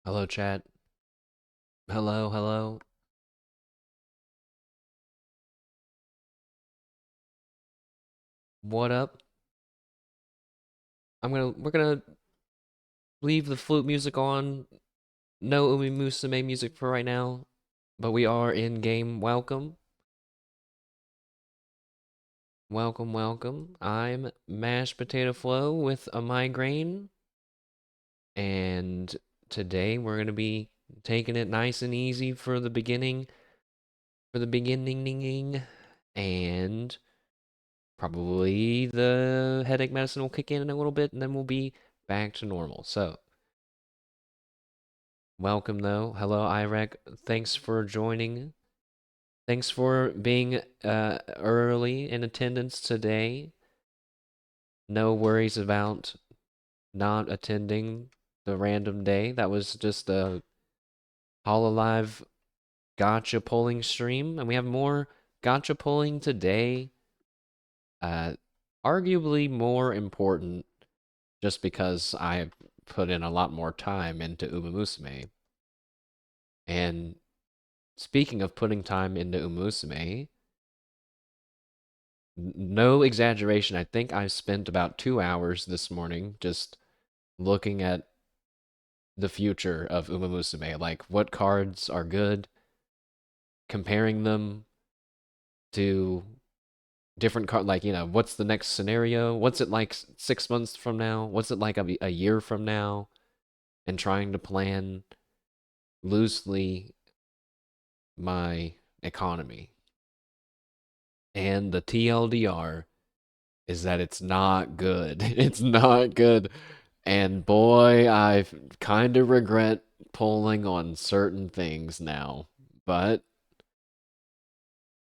Hello, chat. Hello, hello. What up? We're gonna leave the flute music on. No Umamusume music for right now, but we are in game. Welcome, welcome, welcome. I'm Mashed Potato Flo with a migraine, and today we're gonna be taking it nice and easy for the beginning, and probably the headache medicine will kick in a little bit, and then we'll be back to normal. So. Welcome, though. Hello, Irek. Thanks for joining. Thanks for being early in attendance today. No worries about not attending the random day. That was just a Hololive gotcha polling stream, and we have more gotcha polling today. Uh, Arguably more important just because I put in a lot more time into Umamusume. And speaking of putting time into Umamusume, no exaggeration, I think I spent about 2 hours this morning just looking at the future of Umamusume, like what cards are good, comparing them to different card, like what's the next scenario? What's it like 6 months from now? What's it like a year from now? And trying to plan loosely my economy. And the TLDR is that it's not good. It's not good. And boy, I kind of regret pulling on certain things now. But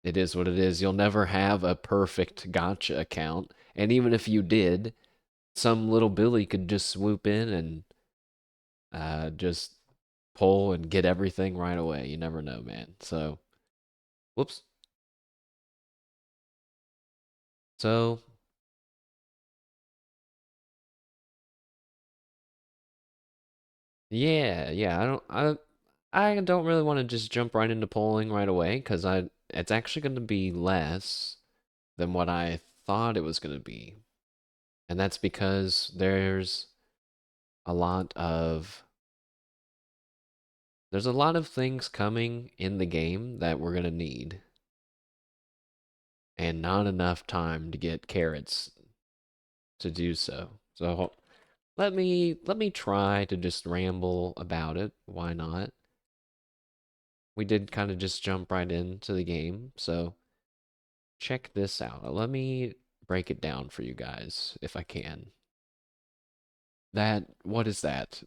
it is what it is. You'll never have a perfect gotcha account. And even if you did, some little Billy could just swoop in and just pull and get everything right away. You never know, man. So, whoops. So, yeah. I don't really want to just jump right into polling right away because I it's actually going to be less than what I thought it was going to be. And that's because a lot of there's a lot of things coming in the game that we're going to need and not enough time to get carats to do so. So let me try to just ramble about it. Why not? We did kind of just jump right into the game. So check this out. Let me break it down for you guys if I can. What is that?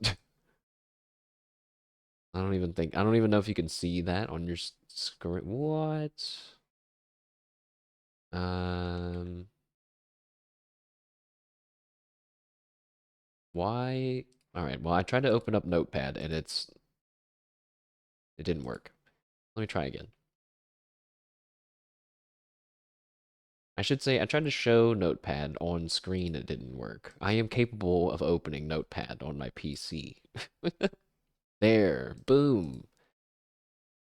I don't even know if you can see that on your screen. What? Um, why? All right, well, I tried to open up Notepad and it didn't work. Let me try again. I should say I tried to show Notepad on screen, it didn't work. I am capable of opening Notepad on my PC. There, boom.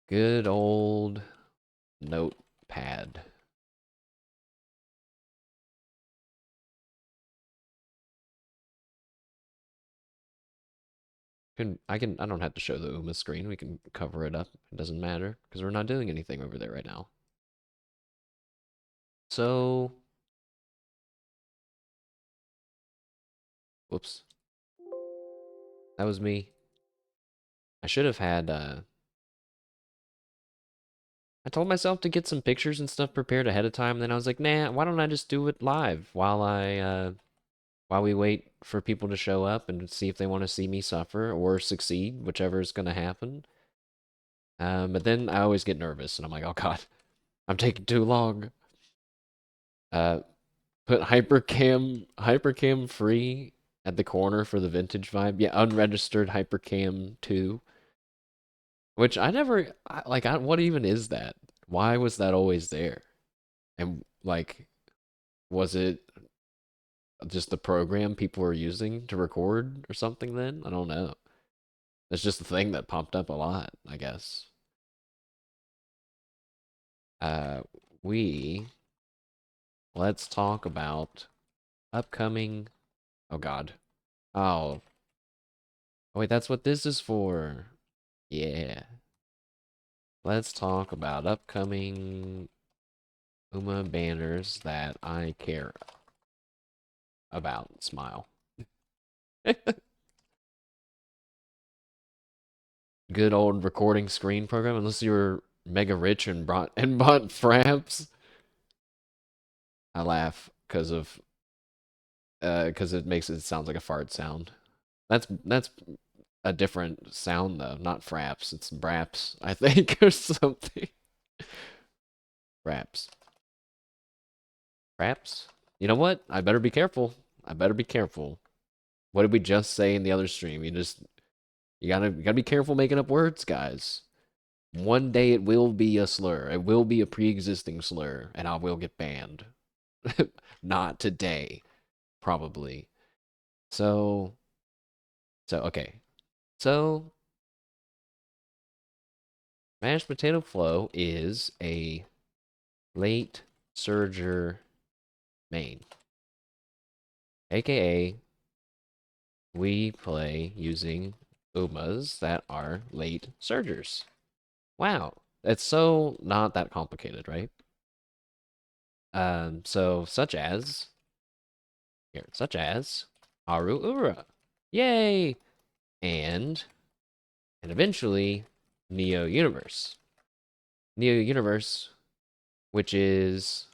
Good old Notepad. I don't have to show the UMA screen. We can cover it up. It doesn't matter because we're not doing anything over there right now. So, whoops. That was me. I should have had I told myself to get some pictures and stuff prepared ahead of time, and then I was like, "Nah, why don't I just do it live while we wait for people to show up and see if they want to see me suffer or succeed, whichever is going to happen." But then I always get nervous and I'm like, "Oh god, I'm taking too long." Uh Put hypercam free at the corner for the vintage vibe. Yeah, unregistered hypercam 2, which I never what even is that? Why was that always there? And like was it just the program people were using to record or something then? I don't know. It's just a thing that popped up a lot, I guess. Uh, we let's talk about upcoming. Oh God. Oh, oh wait, that's what this is for. Yeah. Let's talk about upcoming Uma banners that I care about. Smile. Good old recording screen program. Unless you were mega rich and bought fraps. I laugh because it makes it sound like a fart sound. That's a different sound though, not fraps. It's braps, I think, or something. Fraps. Fraps? You know what? I better be careful. I better be careful. What did we just say in the other stream? You gotta be careful making up words, guys. One day it will be a slur. It will be a pre-existing slur, and I will get banned. Not today, probably. So, okay. So, mashed potato flow is a late surger main, aka we play using Umas that are late surgers. Wow, it's so not that complicated, right? So such as Haru Ura, yay, and eventually Neo Universe, Neo Universe, which is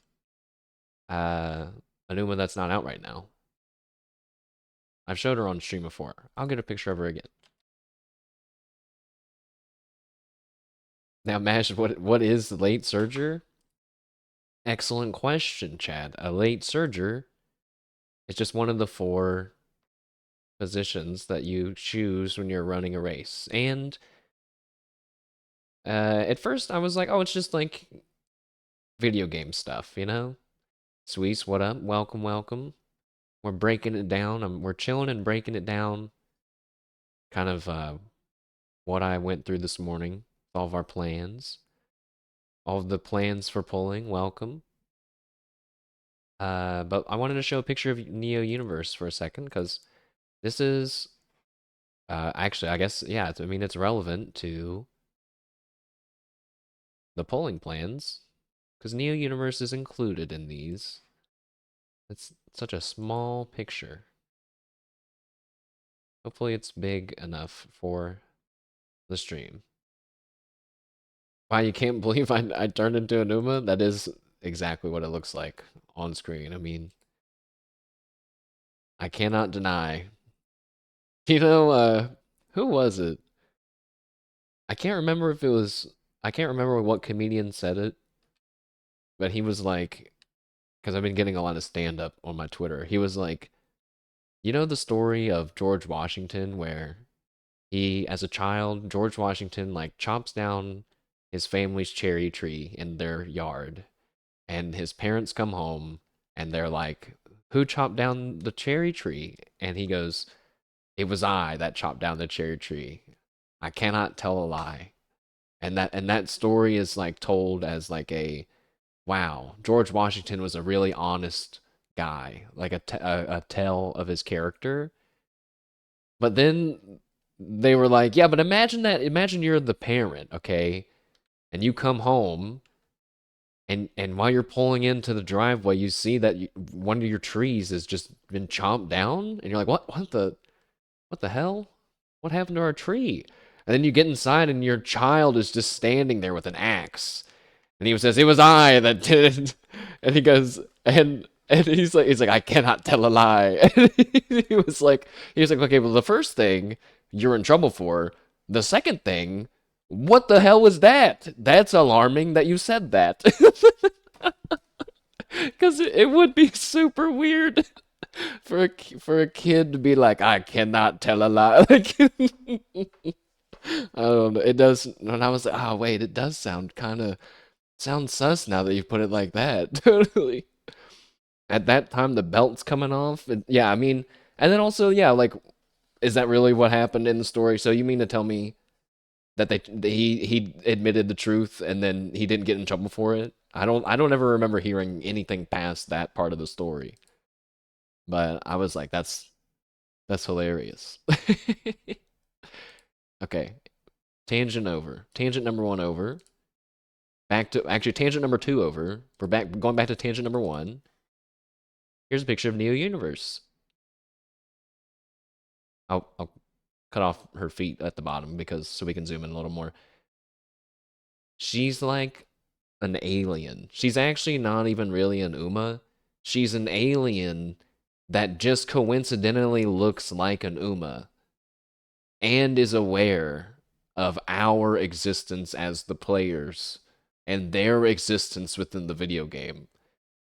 uh an Uma that's not out right now. I've showed her on stream before. I'll get a picture of her again. Now, Mash, what is late surger? Excellent question, Chad. A late surger is just one of the four positions that you choose when you're running a race. And at first I was like, oh, it's just like video game stuff, you know? Sweets, what up? Welcome, welcome. We're breaking it down. We're chilling and breaking it down. Kind of what I went through this morning. All of our plans. All of the plans for pulling. Welcome. But I wanted to show a picture of Neo Universe for a second because this is actually, I guess, yeah. I mean, it's relevant to the polling plans because Neo Universe is included in these. It's such a small picture. Hopefully, it's big enough for the stream. Wow, you can't believe I turned into a Numa? That is exactly what it looks like on screen. I mean, I cannot deny. You know, who was it? I can't remember if it was. I can't remember what comedian said it, but he was like, because I've been getting a lot of stand up on my Twitter. He was like, you know, the story of George Washington where he, as a child, George Washington, like, chops down his family's cherry tree in their yard, and his parents come home and they're like, who chopped down the cherry tree? And he goes, it was I that chopped down the cherry tree. I cannot tell a lie. And that story is like told as like a wow, George Washington was a really honest guy, like a tell of his character. But then they were like, yeah, but imagine you're the parent, okay? And you come home and while you're pulling into the driveway, you see that one of your trees has just been chomped down and you're like, what the hell? What happened to our tree? And then you get inside and your child is just standing there with an axe. And he says, it was I that did it. And he goes, and he's like, I cannot tell a lie. And he was like, okay, well, the first thing you're in trouble for. The second thing, what the hell was that? That's alarming that you said that. Because it would be super weird for a kid to be like, I cannot tell a lie. Like, I don't know. It does. And I was like, oh wait, it does sound sus now that you put it like that. Totally. At that time, the belt's coming off. And, yeah, I mean, and then also, yeah, like Is that really what happened in the story? So you mean to tell me that he admitted the truth and then he didn't get in trouble for it? I don't ever remember hearing anything past that part of the story. But I was like, that's hilarious. Okay, tangent over. Tangent number one over. Back to actually tangent number two over. We're going back to tangent number one. Here's a picture of Neo Universe. I'll cut off her feet at the bottom because so we can zoom in a little more. She's like an alien. She's actually not even really an Uma. She's an alien that just coincidentally looks like an Uma and is aware of our existence as the players and their existence within the video game.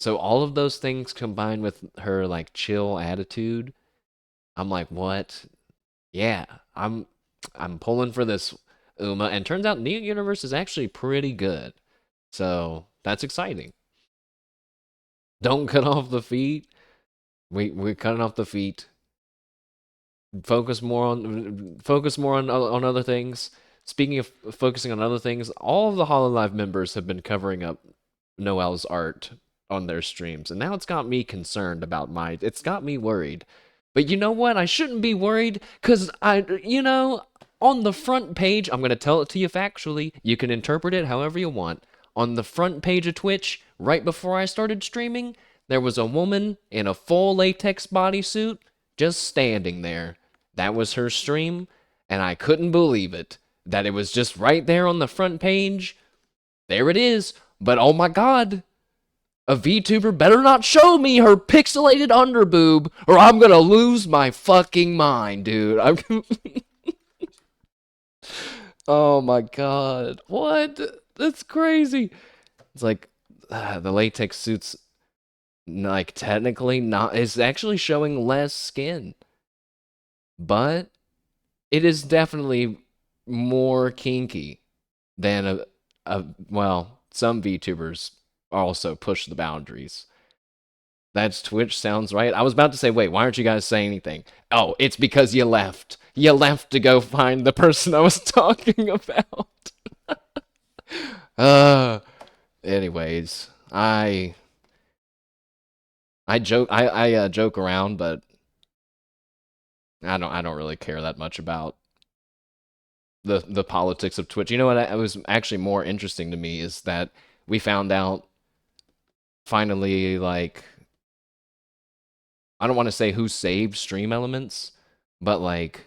So all of those things combined with her like chill attitude, I'm like, what? Yeah, I'm pulling for this Uma, and turns out Neo Universe is actually pretty good. So that's exciting. Don't cut off the feet. We're cutting off the feet. Focus more on other things. Speaking of focusing on other things, all of the Hololive members have been covering up Noel's art on their streams, and now it's got me concerned about it's got me worried. But you know what? I shouldn't be worried because on the front page, I'm going to tell it to you factually. You can interpret it however you want. On the front page of Twitch, right before I started streaming, there was a woman in a full latex bodysuit just standing there. That was her stream, and I couldn't believe it. That it was just right there on the front page. There it is. But oh my god, a VTuber better not show me her pixelated underboob, or I'm gonna lose my fucking mind, dude. Oh my god. What? That's crazy. It's like the latex suits like technically not is actually showing less skin. But it is definitely more kinky than well, some VTubers also push the boundaries. That's Twitch sounds right. I was about to say, wait, why aren't you guys saying anything? Oh, it's because you left. You left to go find the person I was talking about. uh anyways, I joke I joke around, but I don't really care that much about the politics of Twitch. You know what was actually more interesting to me is that we found out finally, like, I don't want to say who saved Stream Elements, but like,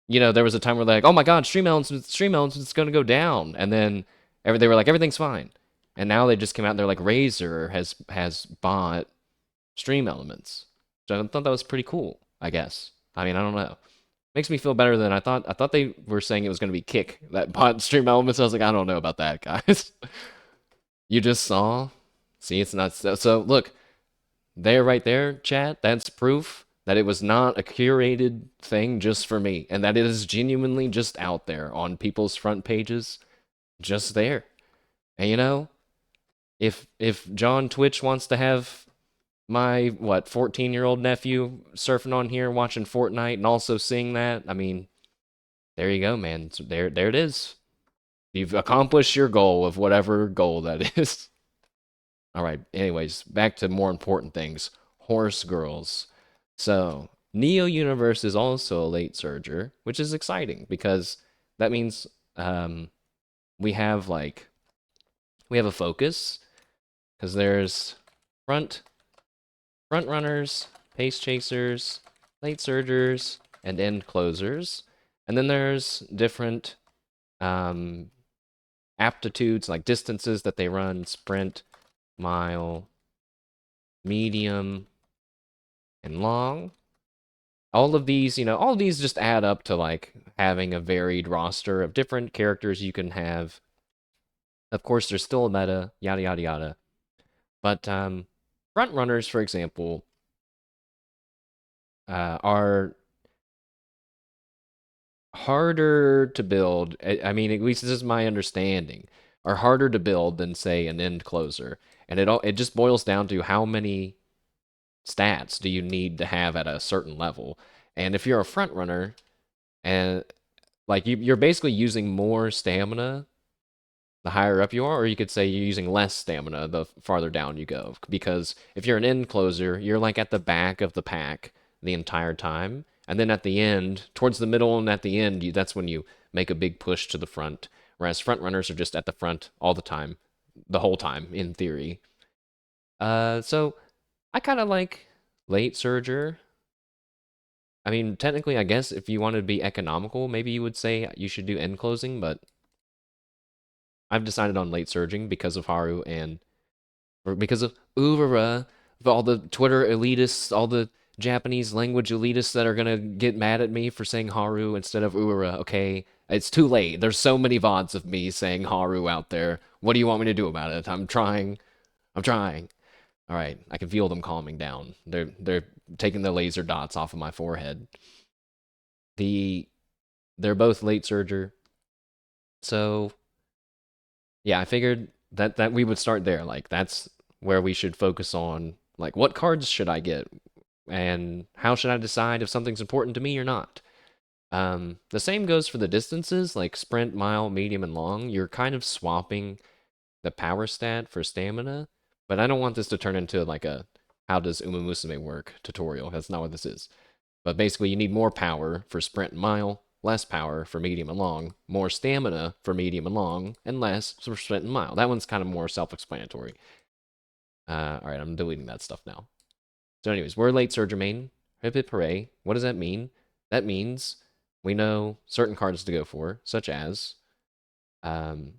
there was a time where they're like, oh my god, Stream Elements is going to go down, and then they were like, everything's fine, and now they just came out and they're like, Razer has bought Stream Elements. So I thought that was pretty cool. I guess. I mean, I don't know. Makes me feel better than I thought. I thought they were saying it was going to be Kick that bought Stream Elements. I was like, I don't know about that, guys. You just saw. See, it's not so. Look, there, right there, chat. That's proof that it was not a curated thing just for me, and that it is genuinely just out there on people's front pages, just there. And if John Twitch wants to have my 14-year-old nephew surfing on here watching Fortnite and also seeing that, I mean, there you go, man. So there it is. You've accomplished your goal of whatever goal that is. All right, anyways, back to more important things. Horse girls. So, Neo Universe is also a late surger, which is exciting because that means we have a focus because there's front runners, pace chasers, late surgers, and end closers. And then there's different aptitudes, like distances that they run: sprint, mile, medium, and long. All of these just add up to like having a varied roster of different characters you can have. Of course, there's still a meta, yada yada yada. But front runners, for example, are harder to build. I mean, at least this is my understanding. Are harder to build than, say, an end closer, and it just boils down to how many stats do you need to have at a certain level. And if you're a front runner, and like you're basically using more stamina the higher up you are, or you could say you're using less stamina the farther down you go. Because if you're an end closer, you're like at the back of the pack the entire time. And then at the end, towards the middle and at the end, that's when you make a big push to the front. Whereas front runners are just at the front all the time, the whole time, in theory. So I kind of like late surger. I mean, technically, I guess if you want to be economical, maybe you would say you should do end closing, but I've decided on late surging because of Haru and or because of Uvara, of all the Twitter elitists, all the Japanese language elitists that are gonna get mad at me for saying Haru instead of Uvara. Okay, it's too late. There's so many VODs of me saying Haru out there. What do you want me to do about it? I'm trying. I'm trying. All right, I can feel them calming down. They're taking the laser dots off of my forehead. The they're both late surger, so yeah, I figured that we would start there. Like that's where we should focus on. Like what cards should I get, and how should I decide if something's important to me or not? The same goes for the distances, like sprint, mile, medium, and long. You're kind of swapping the power stat for stamina, but I don't want this to turn into like a how does Umamusume work tutorial. That's not what this is. But basically, you need more power for sprint and mile, less power for medium and long, more stamina for medium and long, and less for sprint and mile. That one's kind of more self-explanatory. All right, I'm deleting that stuff now. So anyways, we're late surge main. Hip hip hooray. What does that mean? That means we know certain cards to go for, such as, um,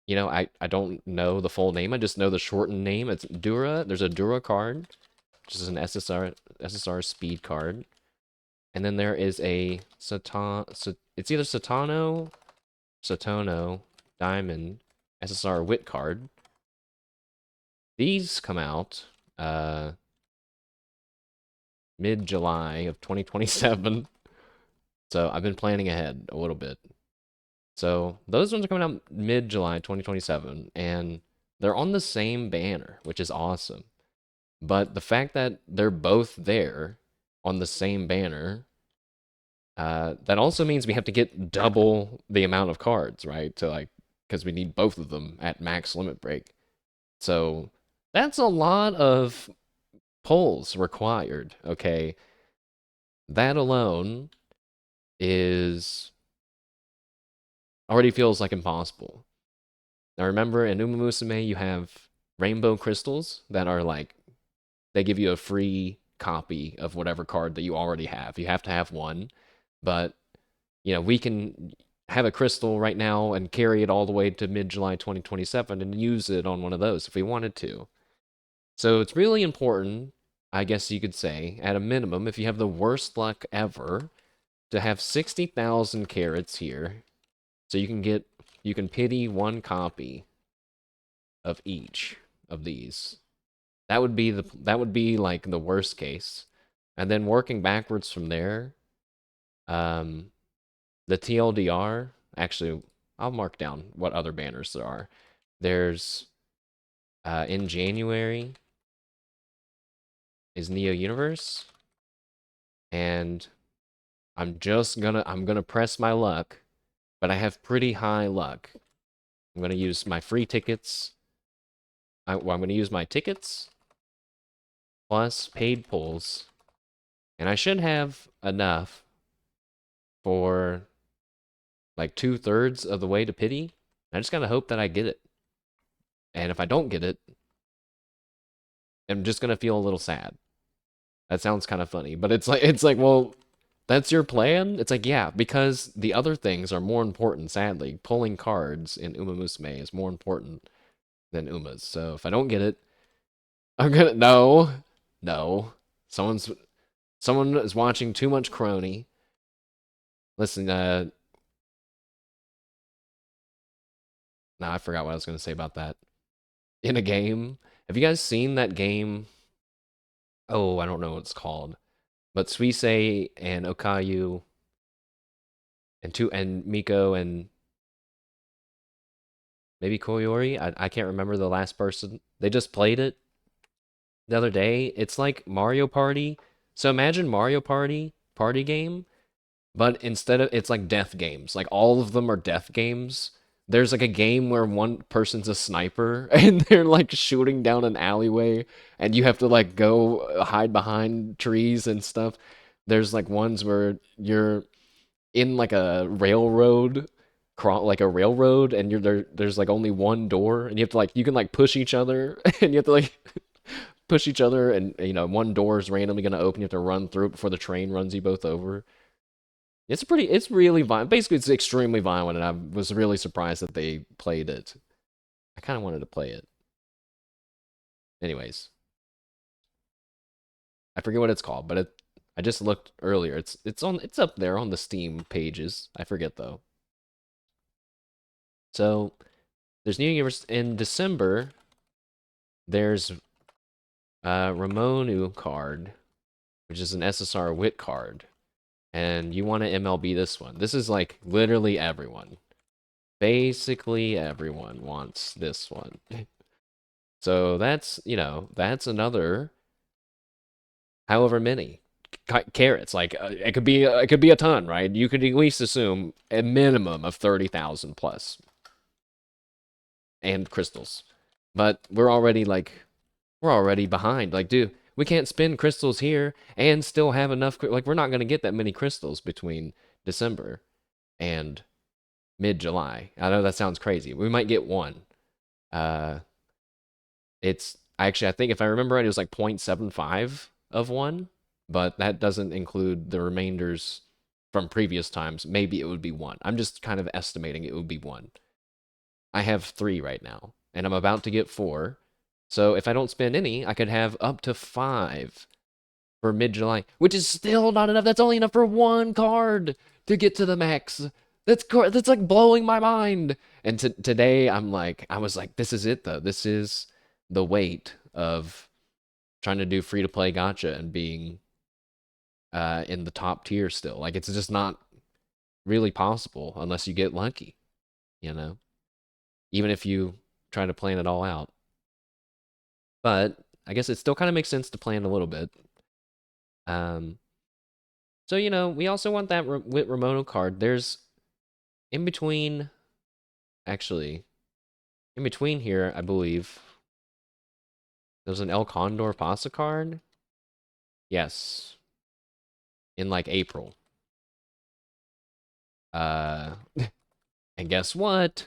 I don't know the full name. I just know the shortened name. It's Dura. There's a Dura card, which is an SSR speed card. And then there is a it's either Satono, Diamond, SSR Wit card. These come out mid-July of 2027. So I've been planning ahead a little bit. So those ones are coming out mid-July 2027, and they're on the same banner, which is awesome. But the fact that they're both there on the same banner, that also means we have to get double the amount of cards, right? To like, because we need both of them at max limit break. So that's a lot of pulls required, okay? That alone is already feels like impossible. Now remember, in Umamusume, you have rainbow crystals that are like, they give you a free copy of whatever card that you already have. You have to have one, but we can have a crystal right now and carry it all the way to mid-July 2027 and use it on one of those if we wanted to. So it's really important, I guess you could say, at a minimum, if you have the worst luck ever, to have 60,000 carats here. So you can pity one copy of each of these. That would be like the worst case. And then working backwards from there, um, the TLDR, actually, I'll mark down what other banners there are. There's, in January is Neo Universe, and I'm gonna press my luck, but I have pretty high luck. I'm gonna use my free tickets. I'm gonna use my tickets plus paid pulls, and I should have enough for like 2/3 of the way to pity. I just gotta hope that I get it. And if I don't get it, I'm just gonna feel a little sad. That sounds kind of funny, but it's like, well, that's your plan? It's like, yeah, because the other things are more important, sadly. Pulling cards in Umamusume is more important than Uma's. So if I don't get it, I'm gonna no. No. Someone is watching too much crony. Listen, no, I forgot what I was gonna say about that. In a game. Have you guys seen that game? Oh, I don't know what it's called. But Suisei and Okayu and Miko and maybe Koyori. I can't remember the last person. They just played it the other day. It's like Mario Party So imagine Mario party game, but instead of it's like death games. Like all of them are death games. There's like a game where one person's a sniper and they're like shooting down an alleyway and you have to like go hide behind trees and stuff. There's like ones where you're in like a railroad, like a railroad, and you're there. There's like only one door, and you have to like you can like push each other, and you have to like push each other, and you know one door is randomly gonna open. You have to run through it before the train runs you both over. It's really violent. Basically, it's extremely violent, and I was really surprised that they played it. I kind of wanted to play it. Anyways, I forget what it's called, but I just looked earlier. It's up there on the Steam pages. I forget though. So there's New Year's in December. There's Ramonu card, which is an SSR Wit card, and you want to MLB this one. This is like literally everyone. Basically, everyone wants this one. So that's, you know, that's another however many carats. Like it could be a ton, right? You could at least assume a minimum of 30,000 plus and crystals. But we're already behind. Like, dude, we can't spend crystals here and still have enough. Like, we're not going to get that many crystals between December and mid-July. I know that sounds crazy. We might get one. Uh, it's actually, I think if I remember right, it was like 0.75 of one, but that doesn't include the remainders from previous times. Maybe it would be one. I'm just kind of estimating it would be one. I have 3 right now, and I'm about to get 4. So if I don't spend any, I could have up to 5 for mid-July, which is still not enough. That's only enough for one card to get to the max. That's like blowing my mind. And today I was like, this is it though. This is the weight of trying to do free to play gacha and being in the top tier still. Like it's just not really possible unless you get lucky, you know. Even if you try to plan it all out. But I guess it still kind of makes sense to plan a little bit. Um, so you know, we also want that with Ramono card. There's in between, actually, in between here, I believe there's an El Condor Pasa card. Yes, in like April. Uh, and guess what?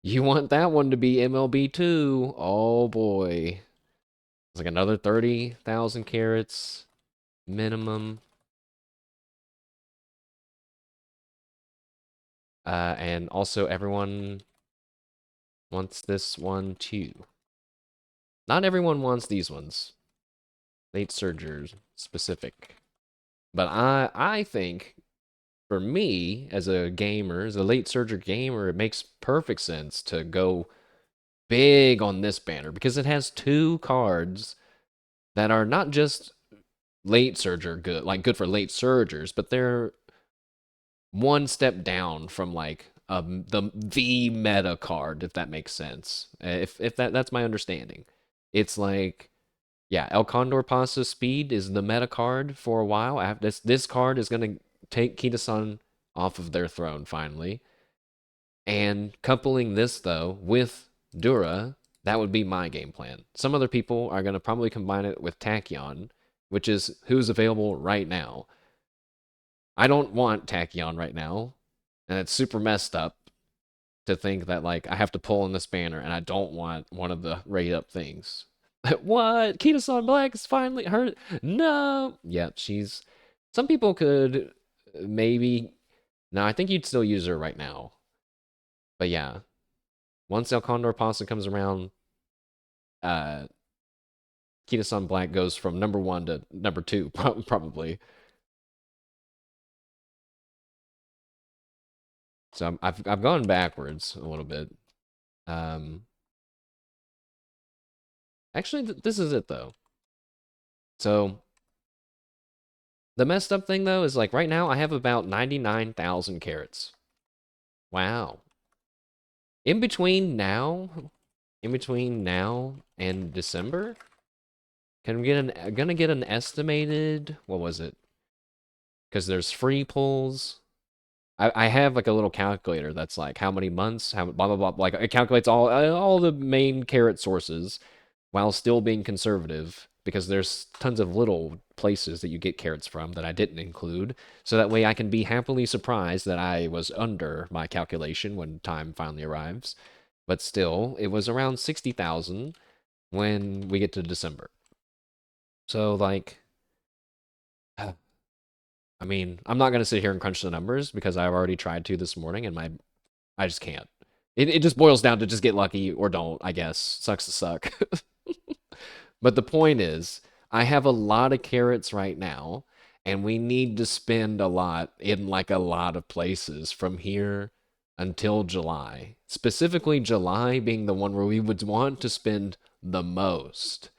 You want that one to be MLB too. Oh boy, it's like another 30,000 carats minimum. And also everyone wants this one too. Not everyone wants these ones. Late surgers specific. But I think for me as a gamer, as a late surger gamer, it makes perfect sense to go big on this banner because it has 2 cards that are not just late surger good, like good for late surgers, but they're one step down from like the meta card, if that makes sense. If that's my understanding. It's like yeah, El Condor Pasa Speed is the meta card for a while. After this card is gonna take Kita-san off of their throne finally. And coupling this though with Dura, that would be my game plan. Some other people are gonna probably combine it with Tachyon, which is who's available right now. I don't want Tachyon right now, and it's super messed up to think that like I have to pull in this banner and I don't want one of the rate up things. What? Kita-san Black is finally her. No. Yeah, she's. Some people could maybe. No, I think you'd still use her right now. But yeah, once El Condor Pasta comes around, uh, Kita-san Black goes from number 1 to number 2, probably. So I've gone backwards a little bit. Um, actually, this is it though. So the messed up thing though is like right now I have about 99,000 carats. Wow. In between now, in between now and December, Gonna get an estimated, what was it? Because there's free pulls. I have like a little calculator that's like how many months, how blah blah blah. Like it calculates all the main carrot sources while still being conservative because there's tons of little places that you get carrots from that I didn't include. So that way I can be happily surprised that I was under my calculation when time finally arrives. But still, it was around 60,000 when we get to December. So like I mean, I'm not gonna sit here and crunch the numbers because I've already tried to this morning and I just can't. It just boils down to just get lucky or don't, I guess. Sucks to suck. But the point is, I have a lot of carrots right now, and we need to spend a lot in like a lot of places from here until July. Specifically, July being the one where we would want to spend the most.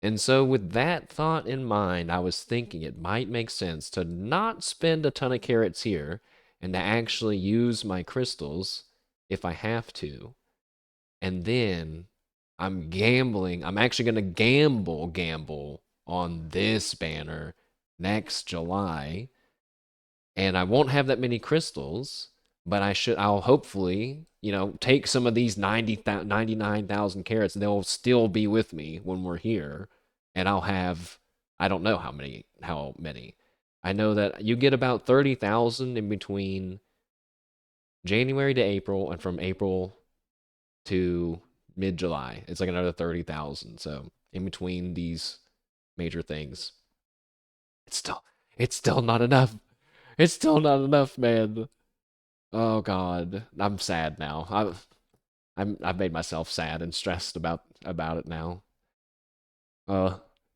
And so, with that thought in mind, I was thinking it might make sense to not spend a ton of carrots here and to actually use my crystals if I have to. And then I'm gambling. I'm actually going to gamble on this banner next July. And I won't have that many crystals, but I'll hopefully, take some of these 99,000 carats and they'll still be with me when we're here. And I'll have, I don't know how many. I know that you get about 30,000 in between January to April and from April to mid-July. It's like another 30,000. So in between these major things, it's still not enough. It's still not enough, man. Oh God, I'm sad now. I've made myself sad and stressed about it now.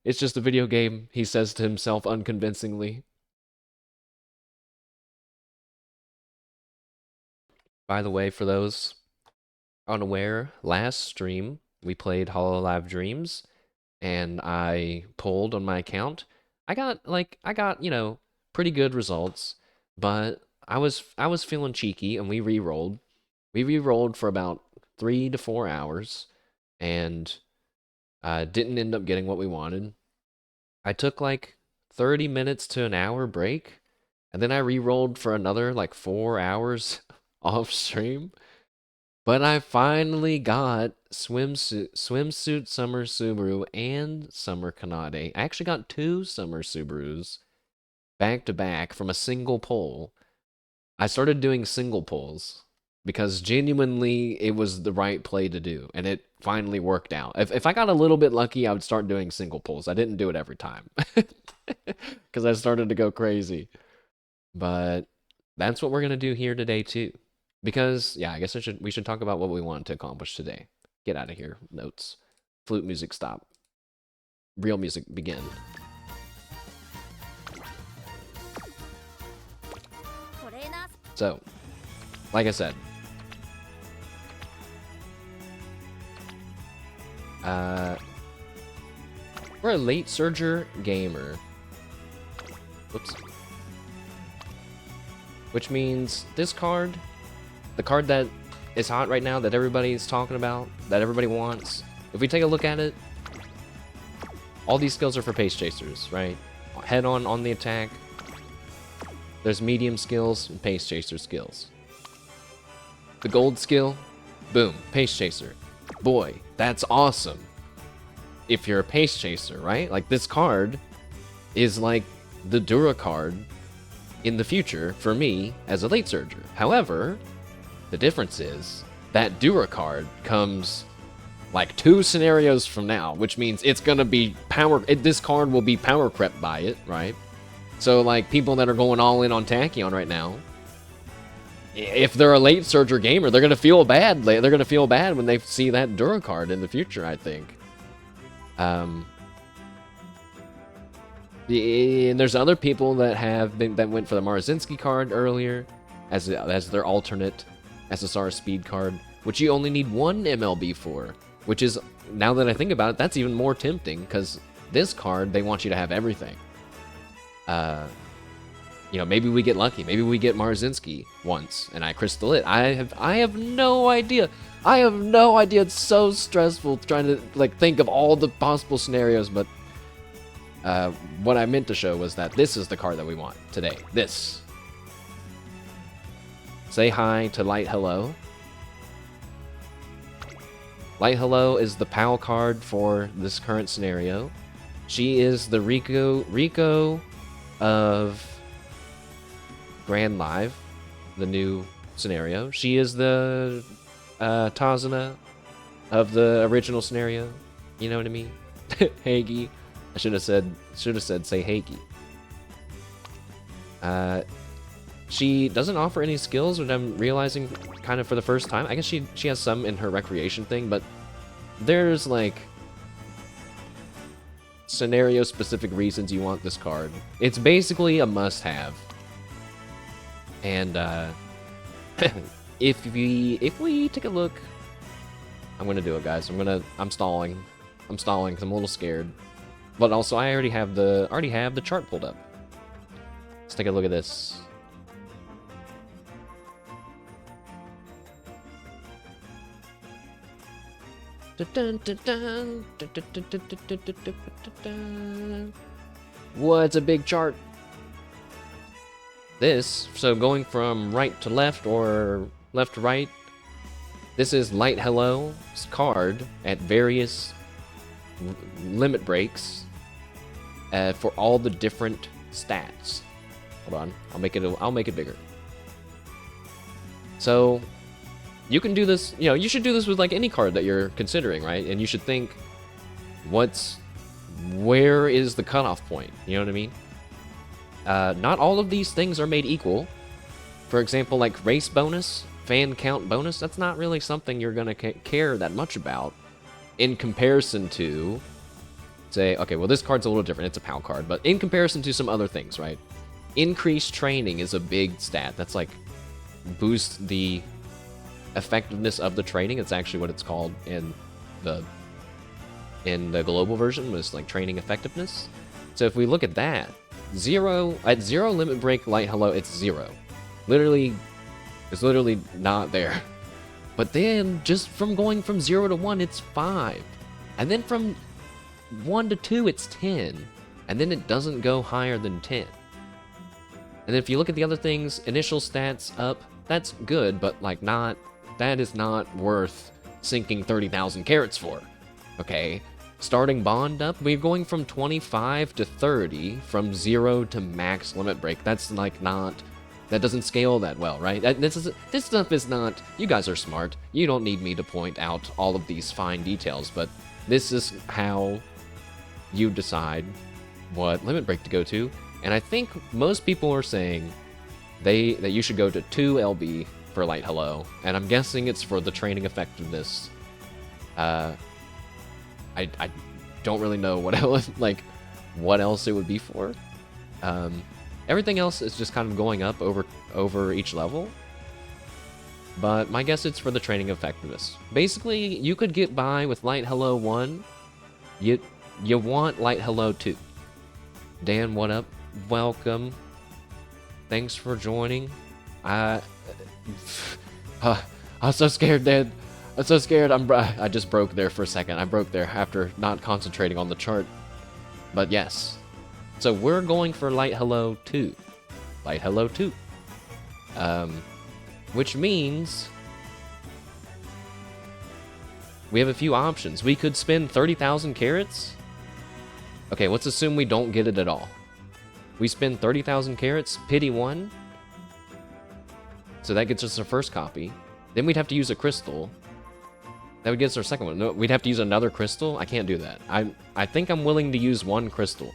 It's just a video game, he says to himself unconvincingly. By the way, for those unaware, last stream we played Hololive Dreams, and I pulled on my account. I got pretty good results, but I was feeling cheeky and we re-rolled. We re-rolled for about 3 to 4 hours and didn't end up getting what we wanted. I took like 30 minutes to an hour break, and then I re-rolled for another like 4 hours off stream. But I finally got swimsuit Summer Subaru and Summer Kanade. I actually got 2 Summer Subarus back to back from a single pull. I started doing single pulls because genuinely it was the right play to do, and it finally worked out. If I got a little bit lucky, I would start doing single pulls. I didn't do it every time because I started to go crazy. But that's what we're gonna do here today too. Because yeah, I guess we should talk about what we want to accomplish today. Get out of here. Notes. Flute music stop. Real music begin. So, like I said, we're a late surger gamer. Whoops. Which means this card, the card that is hot right now, that everybody's talking about, that everybody wants, if we take a look at it, all these skills are for pace chasers, right? Head on the attack. There's medium skills and pace chaser skills. The gold skill, boom, pace chaser. Boy, that's awesome. If you're a pace chaser, right? Like this card is like the Dura card in the future for me as a late surger. However, the difference is that Dura card comes like 2 scenarios from now, which means it's gonna be this card will be power crept by it, right? So like people that are going all in on Tachyon right now, if they're a late surger gamer, they're gonna feel bad. They're gonna feel bad when they see that Dura card in the future, I think. And there's other people that went for the Marzinski card earlier as their alternate SSR speed card, which you only need 1 MLB for, which is, now that I think about it, that's even more tempting because this card they want you to have everything. You know, maybe we get lucky. Maybe we get Marzinski once, and I crystal it. I have no idea. I have no idea. It's so stressful trying to like think of all the possible scenarios. But what I meant to show was that this is the card that we want today. This. Say hi to Light Hello. Light Hello is the PAL card for this current scenario. She is the Rico of Grand Live, the new scenario. She is the Tazuna of the original scenario. You know what I mean? Hagi. I should have said say Hagi. She doesn't offer any skills, which I'm realizing kind of for the first time. I guess she has some in her recreation thing, but there's like scenario-specific reasons you want this card. It's basically a must-have. And if we take a look, I'm gonna do it, guys. I'm stalling. I'm stalling because I'm a little scared. But also, I already have the chart pulled up. Let's take a look at this. What's a big chart? This, so going from right to left or left to right, this is Light Hello's card at various limit breaks for all the different stats. Hold on, I'll make it bigger. So you can do this, you know, you should do this with like any card that you're considering, right? And you should think, where is the cutoff point? You know what I mean? Not all of these things are made equal. For example, like race bonus, fan count bonus, that's not really something you're gonna care that much about in comparison to, say, okay, well this card's a little different, it's a PAL card, but in comparison to some other things, right? Increased training is a big stat. That's like boost the effectiveness of the training. It's actually what it's called in the global version, was like training effectiveness. So if we look at that, at zero limit break Light Hello, it's 0. It's literally not there. But then just from going from 0 to 1, it's 5. And then from 1 to 2, it's 10. And then it doesn't go higher than 10. And if you look at the other things, initial stats up, that's good, but like that is not worth sinking 30,000 carats for. Okay? Starting bond up, we're going from 25 to 30, from 0 to max limit break. That's like that doesn't scale that well, right? This stuff is not, you guys are smart. You don't need me to point out all of these fine details, but this is how you decide what limit break to go to. And I think most people are saying that you should go to 2 LB for Light Hello, and I'm guessing it's for the training effectiveness. I don't really know what else it would be for. Everything else is just kind of going up over each level. But my guess it's for the training effectiveness. Basically, you could get by with Light Hello 1. You want Light Hello 2. Dan, what up? Welcome. Thanks for joining. I'm so scared, Dan. I'm so scared. I just broke there for a second. I broke there after not concentrating on the chart. But yes. So we're going for Light Hello 2. Light Hello 2. Which means we have a few options. We could spend 30,000 carats. Okay, let's assume we don't get it at all. We spend 30,000 carats, pity 1. So that gets us our first copy. Then we'd have to use a crystal. That would get us our second one. No, we'd have to use another crystal? I can't do that. I think I'm willing to use 1 crystal.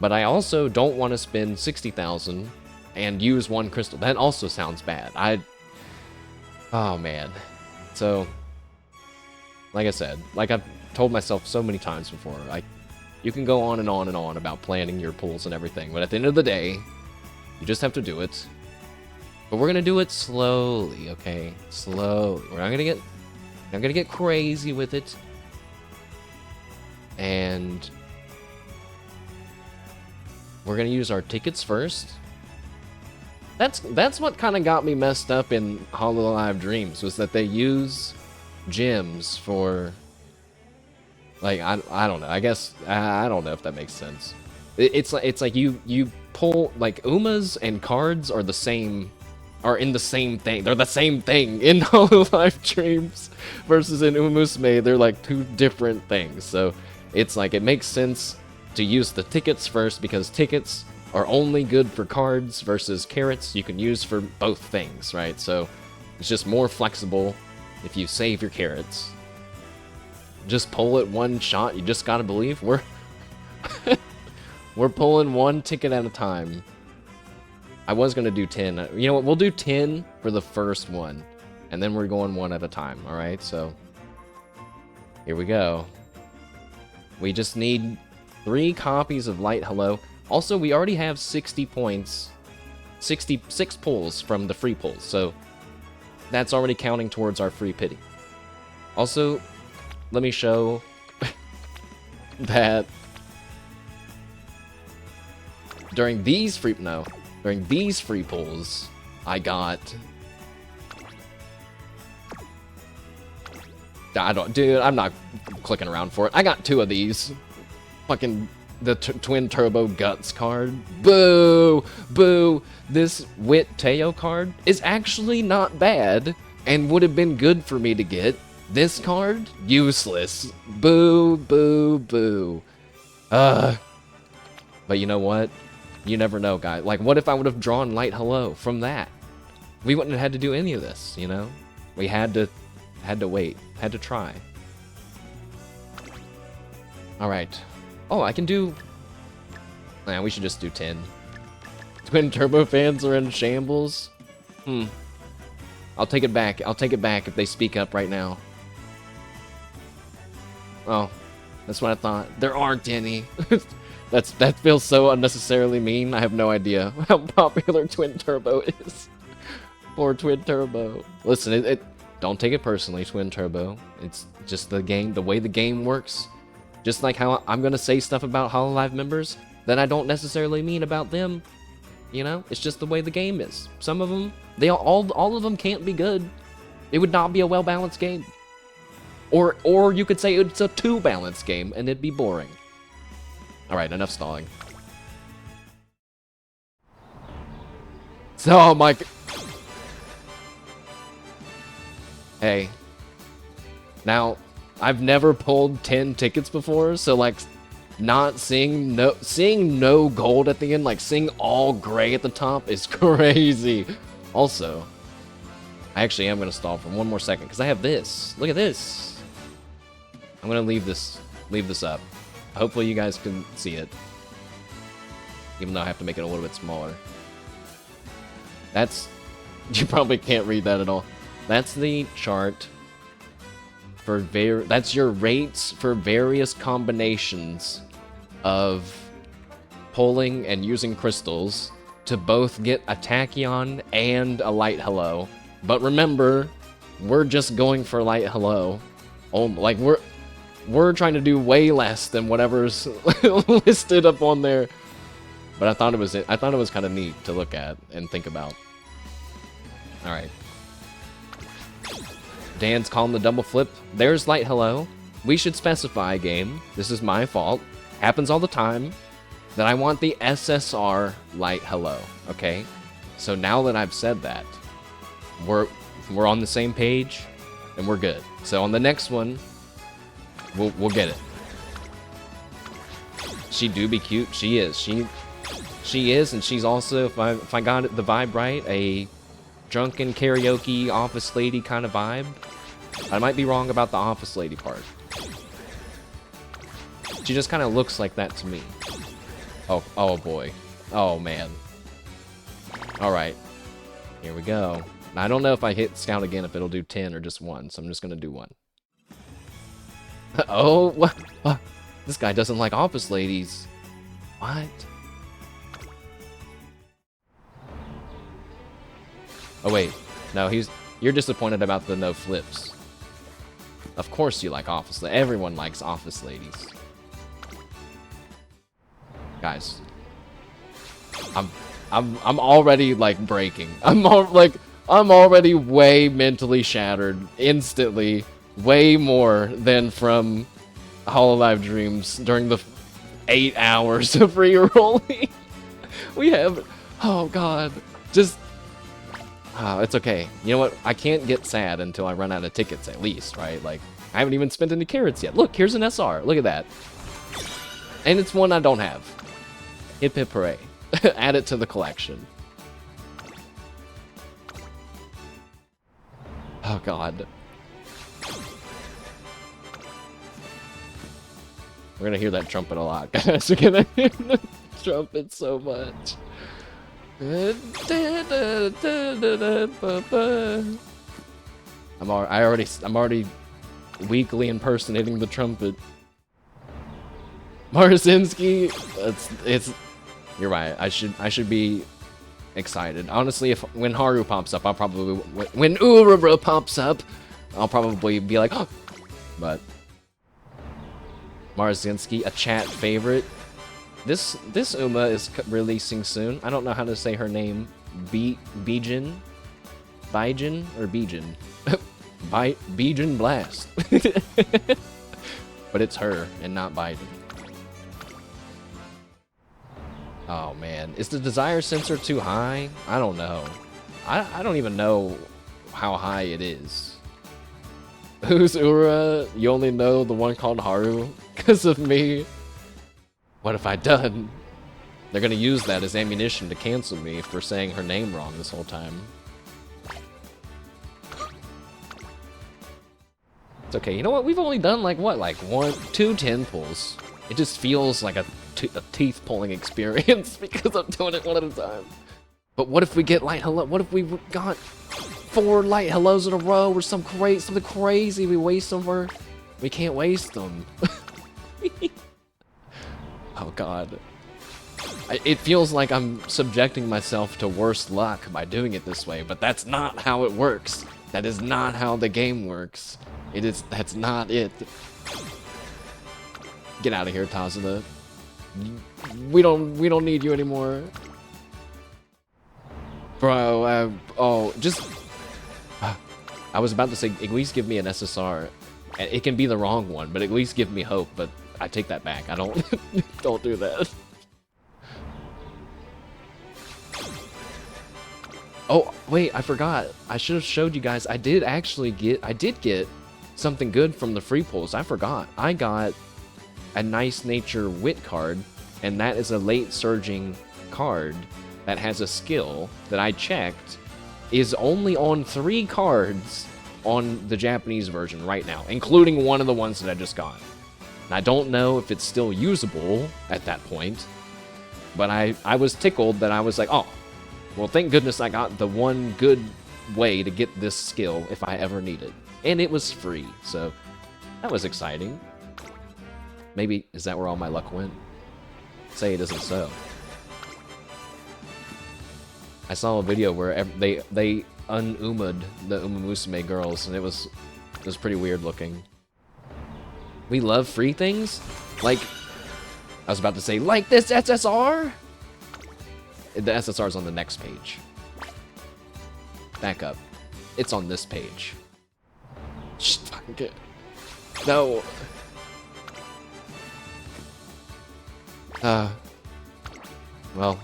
But I also don't want to spend 60,000 and use 1 crystal. That also sounds bad. Oh, man. So, like I said, like I've told myself so many times before, you can go on and on and on about planning your pulls and everything, but at the end of the day, you just have to do it. But we're gonna do it slowly, okay? Slowly. We're not gonna get crazy with it. And We're gonna use our tickets first. That's what kind of got me messed up in Hololive Dreams, was that they use gems for, like, I don't know. I guess I don't know if that makes sense. It's like you pull, like, Umas and cards are the same, are in the same thing. They're the same thing in Hololive Dreams versus in Umamusume. They're like two different things. So it's like it makes sense to use the tickets first, because tickets are only good for cards versus carats you can use for both things, right? So it's just more flexible if you save your carats. Just pull it one shot. You just gotta believe. We're pulling one ticket at a time. I was gonna do 10. You know what? We'll do 10 for the first one, and then we're going one at a time. All right. So here we go. We just need 3 copies of Light Hello. Also, we already have 60 points, 66 pulls from the free pulls, so that's already counting towards our free pity. Also, let me show that during these free pulls, I got... Dude, I'm not clicking around for it. I got 2 of these. Fucking the Twin Turbo Guts card. Boo! Boo! This Wit Teo card is actually not bad, and would have been good for me to get. This card? Useless. Boo, boo, boo. But you know what? You never know, guys. Like, what if I would have drawn Light Hello from that? We wouldn't have had to do any of this, you know? We had to wait. Had to try. Alright. Oh, I can do... Nah, we should just do 10. Twin Turbo fans are in shambles? I'll take it back. I'll take it back if they speak up right now. Oh, that's what I thought. There aren't any. That feels so unnecessarily mean. I have no idea how popular Twin Turbo is. Poor Twin Turbo. Listen, don't take it personally, Twin Turbo. It's just the game, the way the game works. Just like how I'm gonna say stuff about Hololive members that I don't necessarily mean about them. You know, it's just the way the game is. Some of them, all of them can't be good. It would not be a well-balanced game. Or you could say it's a too-balanced game and it'd be boring. All right, enough stalling. So, oh my... Hey. Now, I've never pulled 10 tickets before, so like, not seeing no gold at the end, like seeing all gray at the top is crazy. Also, I actually am gonna stall for one more second because I have this. Look at this. I'm gonna leave this up. Hopefully you guys can see it, even though I have to make it a little bit smaller. That's, you probably can't read that at all. That's the chart for that's your rates for various combinations of pulling and using crystals to both get a Tachyon and a Light Hello. But remember, we're just going for Light Hello. Oh, like we're trying to do way less than whatever's listed up on there. But I thought it was kind of neat to look at and think about. All right. Dan's calling the double flip. There's Light Hello. We should specify, game. This is my fault. Happens all the time. That I want the SSR Light Hello. Okay? So now that I've said that, we're on the same page and we're good. So on the next one, we'll get it. She do be cute. She is. She is, and she's also, if I got the vibe right, a drunken karaoke office lady kind of vibe. I might be wrong about the office lady part. She just kind of looks like that to me. Oh boy. Oh man. Alright. Here we go. Now, I don't know if I hit scout again if it'll do 10 or just 1, so I'm just gonna do 1. Oh, what? This guy doesn't like office ladies. What? Oh wait, no, you're disappointed about the no flips. Of course you like office ladies. Everyone likes office ladies. Guys, I'm I'm already like breaking. I'm already way mentally shattered instantly, way more than from Hololive Dreams during the 8 hours of re-rolling. We have, oh god, just, it's okay. You know what? I can't get sad until I run out of tickets at least, right? Like, I haven't even spent any carats yet. Look, here's an SR. Look at that. And it's one I don't have. Hip hip hooray. Add it to the collection. Oh god. We're gonna hear that trumpet a lot, guys. We're gonna hear the trumpet so much. I'm already weakly impersonating the trumpet. Marcinski, it's you're right. I should be excited. Honestly, when Haru pops up, I'll probably when Urabra pops up, I'll probably be like, oh. But Marzinski, a chat favorite. This Uma is releasing soon. I don't know how to say her name. Bijin or Bijin? Bijin Blast. But it's her and not Biden. Oh man, is the desire sensor too high? I don't know. I don't even know how high it is. Who's Ura? You only know the one called Haru because of me. What have I done? They're gonna use that as ammunition to cancel me for saying her name wrong this whole time. It's okay. You know what? We've only done like what, like 2 10 pulls. It just feels like a teeth pulling experience because I'm doing it one at a time. But what if we get light hello? What if we got 4 light hellos in a row or something crazy? We waste them for. We can't waste them. Oh god. It feels like I'm subjecting myself to worse luck by doing it this way, but that's not how it works. That is not how the game works. That's not it. Get out of here, Tazuna. We don't need you anymore. Bro, I was about to say, at least give me an SSR. It can be the wrong one, but at least give me hope, but I take that back. I don't, don't do that. Oh, wait, I forgot. I should have showed you guys. I did get something good from the free pulls. I forgot. I got a Nice Nature Wit card, and that is a late surging card that has a skill that I checked is only on 3 cards on the Japanese version right now, including one of the ones that I just got. And I don't know if it's still usable at that point, but I was tickled that I was like, oh, well, thank goodness I got the one good way to get this skill if I ever need it. And it was free, so that was exciting. Maybe, is that where all my luck went? Say it isn't so. I saw a video where they un-uma'd the Umamusume girls, and it was pretty weird looking. We love free things? Like, I was about to say, like this SSR? The SSR's on the next page. Back up. It's on this page. Shh, fucking get. No. Well,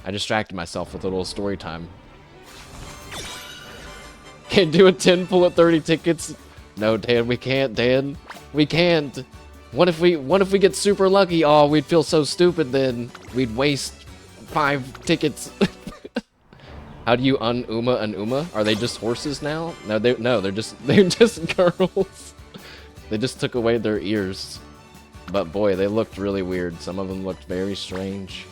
I distracted myself with a little story time. Can't do a 10 pull at 30 tickets. No, Dan, we can't, Dan. We can't. What if we get super lucky? Oh, we'd feel so stupid then. We'd waste 5 tickets. How do you un-uma an Uma? Are they just horses now? No, they're just girls. They just took away their ears. But boy, they looked really weird. Some of them looked very strange.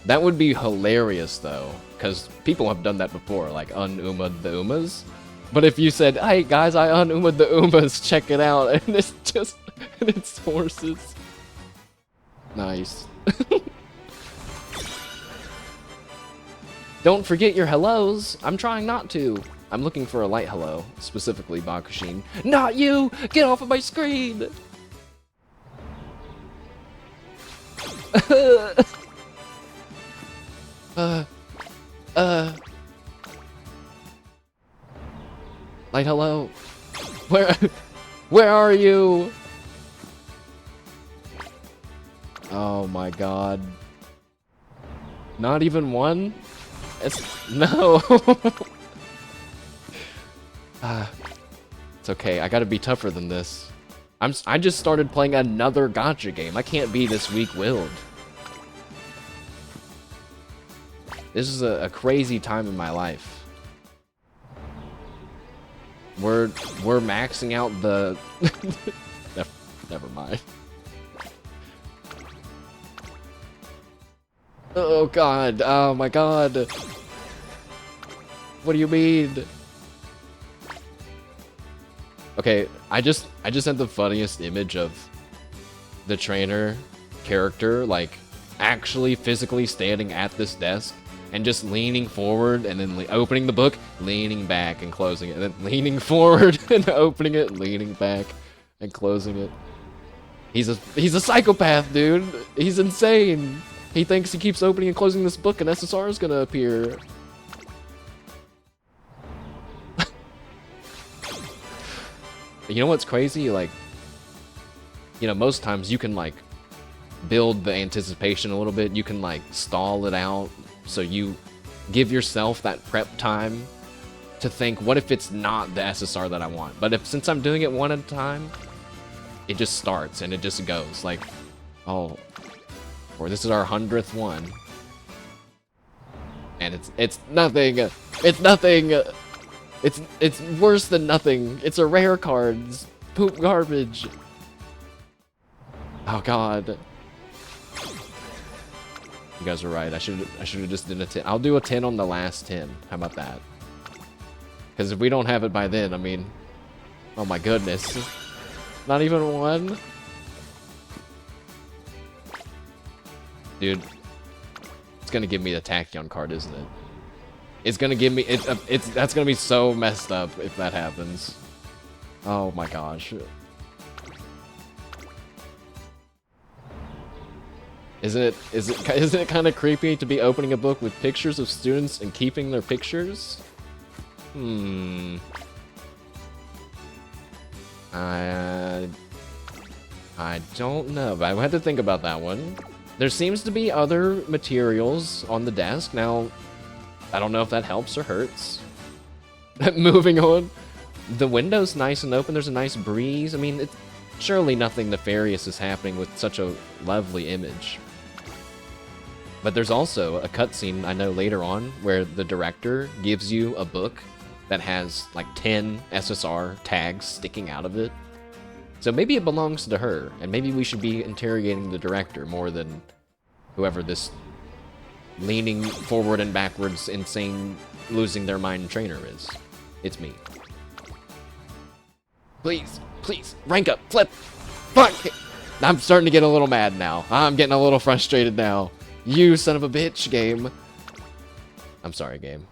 That would be hilarious though, because people have done that before, like un-uma'd the Umas. But if you said, hey guys, I un-uma'd the Umas, check it out, and it's just, and it's horses. Nice. Don't forget your hellos. I'm trying not to. I'm looking for a light hello, specifically Bakushin. Not you! Get off of my screen! Uh, uh. Like, hello? Where are you? Oh my god. Not even one? No. It's okay. I gotta be tougher than this. I just started playing another gacha game. I can't be this weak-willed. This is a crazy time in my life. We're maxing out the... Never mind. Oh god, oh my god. What do you mean? Okay, I just sent the funniest image of the trainer character, like, actually physically standing at this desk and just leaning forward and then opening the book, leaning back and closing it, and then leaning forward and opening it, leaning back and closing it. He's a psychopath, dude. He's insane. He thinks he keeps opening and closing this book and SSR is gonna appear. You know what's crazy? Like, you know, most times you can, like, build the anticipation a little bit. You can, like, stall it out. So you give yourself that prep time to think, what if it's not the SSR that I want? But since I'm doing it one at a time, it just starts and it just goes. Like, oh, or this is our 100th one. And it's nothing. It's nothing. It's worse than nothing. It's a rare card. It's poop garbage. Oh god. You guys are right. I should have just done a 10. I'll do a 10 on the last 10. How about that? Because if we don't have it by then, I mean, oh my goodness. Not even one? Dude, it's gonna give me the Tachyon card, isn't it? It's gonna give me that's gonna be so messed up if that happens. Oh my gosh. Isn't it kind of creepy to be opening a book with pictures of students and keeping their pictures? I don't know, but I had to think about that one. There seems to be other materials on the desk. Now, I don't know if that helps or hurts. Moving on. The window's nice and open. There's a nice breeze. I mean, it's surely nothing nefarious is happening with such a lovely image. But there's also a cutscene, I know, later on, where the director gives you a book that has, like, 10 SSR tags sticking out of it. So maybe it belongs to her, and maybe we should be interrogating the director more than whoever this leaning forward and backwards, insane, losing their mind trainer is. It's me. Please, please, rank up, flip, fuck! I'm starting to get a little mad now. I'm getting a little frustrated now. You son of a bitch, game. I'm sorry, game.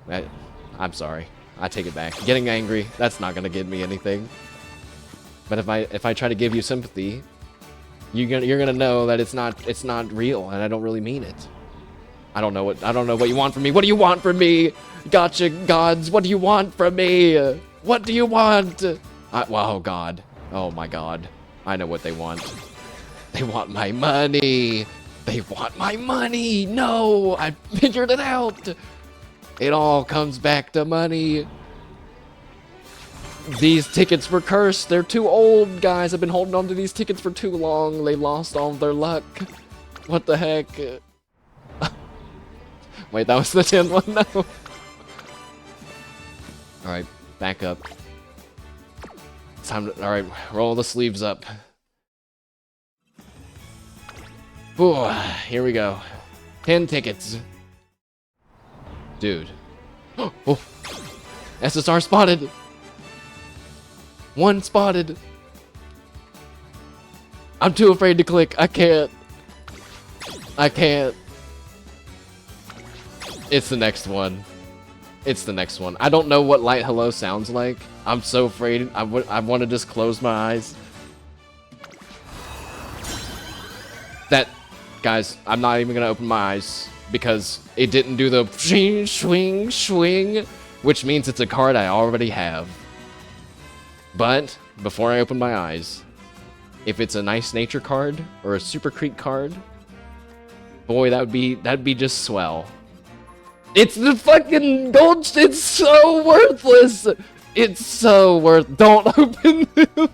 I'm sorry. I take it back. Getting angry, that's not gonna give me anything. But if I try to give you sympathy, you're gonna know that it's not real, and I don't really mean it. I don't know what you want from me. What do you want from me? Gotcha gods, what do you want from me? What do you want? Wow, God. Oh my God. I know what they want. They want my money. They want my money. No, I figured it out. It all comes back to money. These tickets were cursed. They're too old, guys. I've been holding on to these tickets for too long. They lost all of their luck. What the heck? Wait, that was the 10th one? No. Alright, back up. It's time to... Alright, roll the sleeves up. Ooh, here we go. 10 tickets. Dude. Oh! SSR spotted! One spotted! I'm too afraid to click. I can't. I can't. It's the next one. It's the next one. I don't know what light hello sounds like. I'm so afraid. I want to just close my eyes. That, guys, I'm not even going to open my eyes. because it didn't do the swing, swing, swing, which means it's a card I already have. But before I open my eyes, if it's a nice nature card or a super creek card, boy, that'd be just swell. It's the fucking gold. It's so worthless. It's so worth. Don't open them.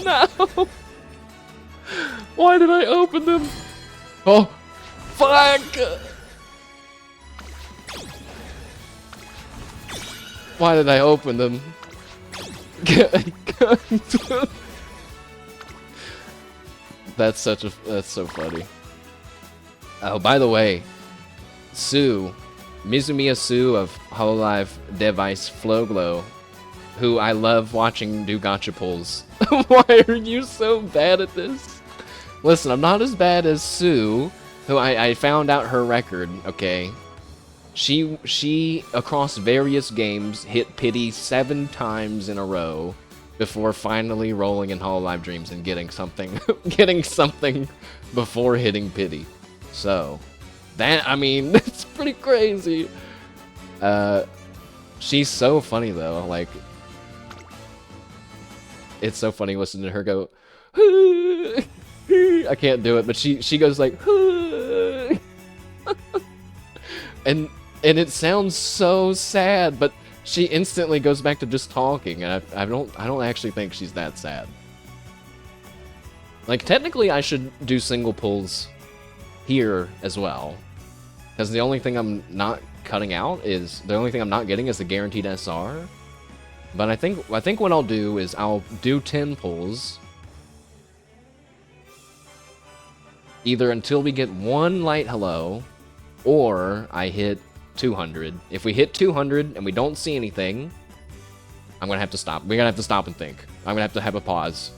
No. Why did I open them? Oh, fuck. Why did I open them? That's so funny. Oh, by the way, Mizumiya Sue of Hololive Device Flowglow, who I love watching do gacha pulls. Why are you so bad at this? Listen, I'm not as bad as Sue, who I found out her record, okay? She across various games hit pity 7 times in a row before finally rolling in Hololive Dreams and getting something before hitting pity. So, that, I mean, it's pretty crazy. She's so funny though, like, it's so funny listening to her go, I can't do it, but she goes like, and it sounds so sad, but she instantly goes back to just talking, and I don't actually think she's that sad. Like, technically I should do single pulls here as well, because the only thing I'm not getting is the guaranteed SR. But I think what I'll do is I'll do 10 pulls, either until we get 1 light hello, or I hit 200. If we hit 200 and we don't see anything, I'm gonna have to stop. We're gonna have to stop and think. I'm gonna have to have a pause.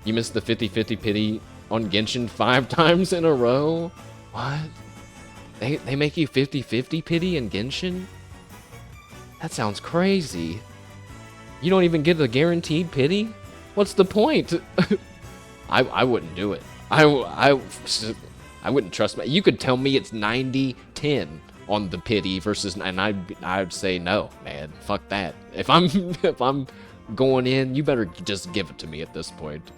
You missed the 50-50 pity on Genshin 5 times in a row? What? They make you 50-50 pity in Genshin? That sounds crazy. You don't even get a guaranteed pity? What's the point? I wouldn't do it. I wouldn't trust me. You could tell me it's 90-10 on the pity versus, and I'd say no, man. Fuck that. If I'm going in, you better just give it to me at this point.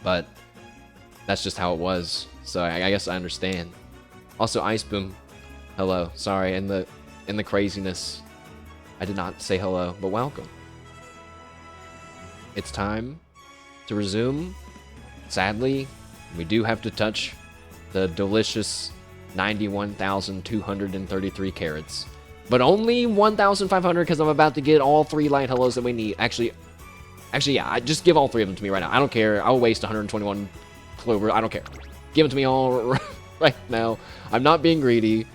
But that's just how it was. So I guess I understand. Also, Ice Boom, hello. Sorry, in the craziness, I did not say hello, but welcome. It's time to resume. Sadly, we do have to touch the delicious 91,233 carats. But only 1,500 because I'm about to get all 3 light hellos that we need. Actually, yeah, just give all 3 of them to me right now. I don't care. I'll waste 121 clover. I don't care. Give it to me all right now. I'm not being greedy.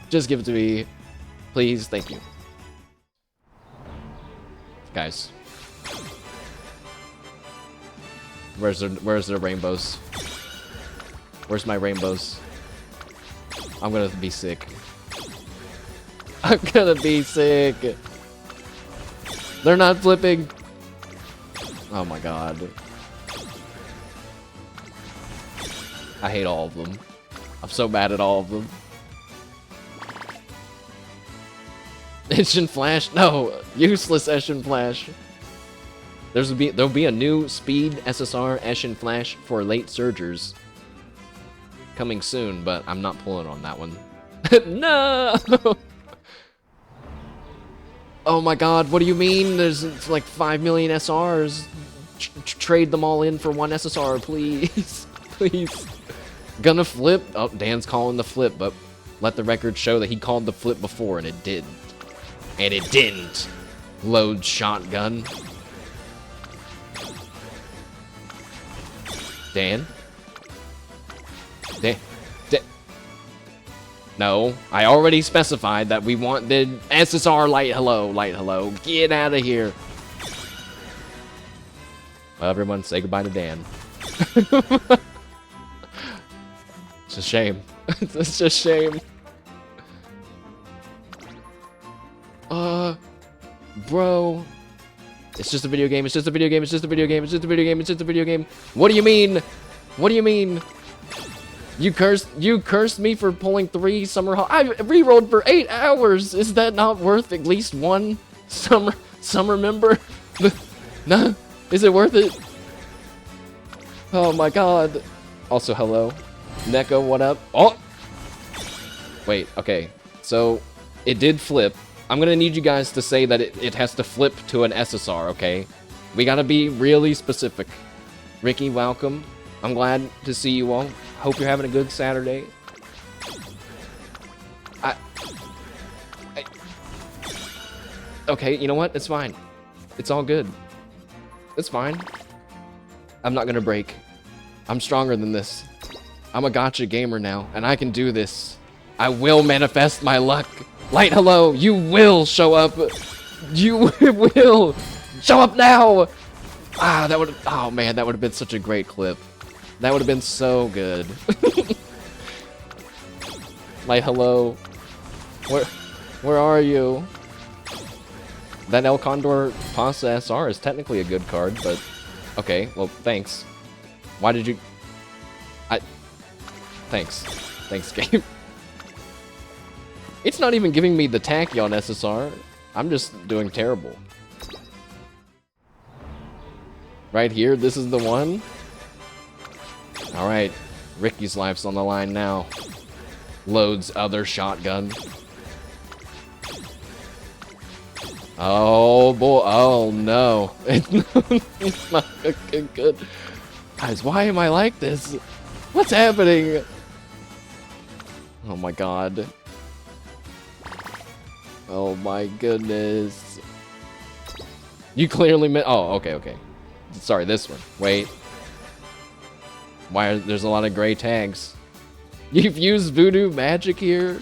Just give it to me. Please, thank you. Guys. Where's the rainbows? Where's my rainbows? I'm gonna be sick. I'm gonna be sick. They're not flipping. Oh my god. I hate all of them. I'm so mad at all of them. Isshin Flash? No! Useless Isshin Flash. There'll be a new Speed SSR Isshin Flash for late surgers coming soon, but I'm not pulling on that one. No! Oh my god, what do you mean? There's like 5 million SRs. Trade them all in for 1 SSR, please. Please. Gonna flip. Oh, Dan's calling the flip, but let the record show that he called the flip before and it didn't. And it didn't. Load shotgun. Dan? No, I already specified that we want the SSR light hello. Get out of here. Well, everyone say goodbye to Dan. It's a shame. It's a shame. Bro. It's just a video game. It's just a video game. It's just a video game. It's just a video game. It's just a video game. What do you mean? What do you mean? You cursed me for pulling 3 summer I rerolled for 8 hours. Is that not worth at least 1 summer member? No, is it worth it? Oh my god. Also, hello. Neko, what up? Oh! Wait, okay. So, it did flip. I'm gonna need you guys to say that it has to flip to an SSR, okay? We gotta be really specific. Ricky, welcome. I'm glad to see you all. Hope you're having a good Saturday. Okay, you know what? It's fine. It's all good. It's fine. I'm not gonna break. I'm stronger than this. I'm a gacha gamer now, and I can do this. I will manifest my luck. Light hello, you will show up. You will show up now. Ah, that would. Oh man, that would have been such a great clip. That would have been so good. Light hello. Where are you? That El Condor Pasta SR is technically a good card, but okay. Well, thanks. Why did you? Thanks, game. It's not even giving me the Tachyon SSR. I'm just doing terrible. Right here, this is the one. All right, Ricky's life's on the line now. Loads other shotgun. Oh boy! Oh no! It's not looking good. Guys, why am I like this? What's happening? Oh my god. Oh my goodness. You clearly meant. Oh, okay. Sorry, this one. Wait. There's a lot of gray tags. You've used voodoo magic here?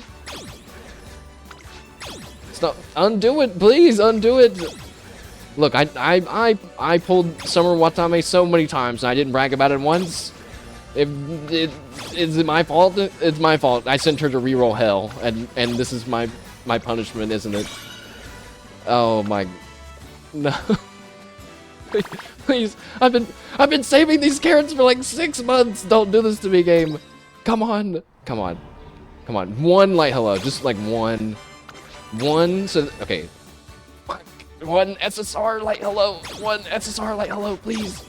Stop. Undo it, please. Undo it. Look, I pulled Summer Watame so many times and I didn't brag about it once. Is it my fault? It's my fault. I sent her to reroll hell, and this is my punishment, isn't it? Oh my, no! Please, I've been saving these carrots for like 6 months. Don't do this to me, game. Come on. One light hello, just like one. So okay. One SSR light hello. One SSR light hello, please.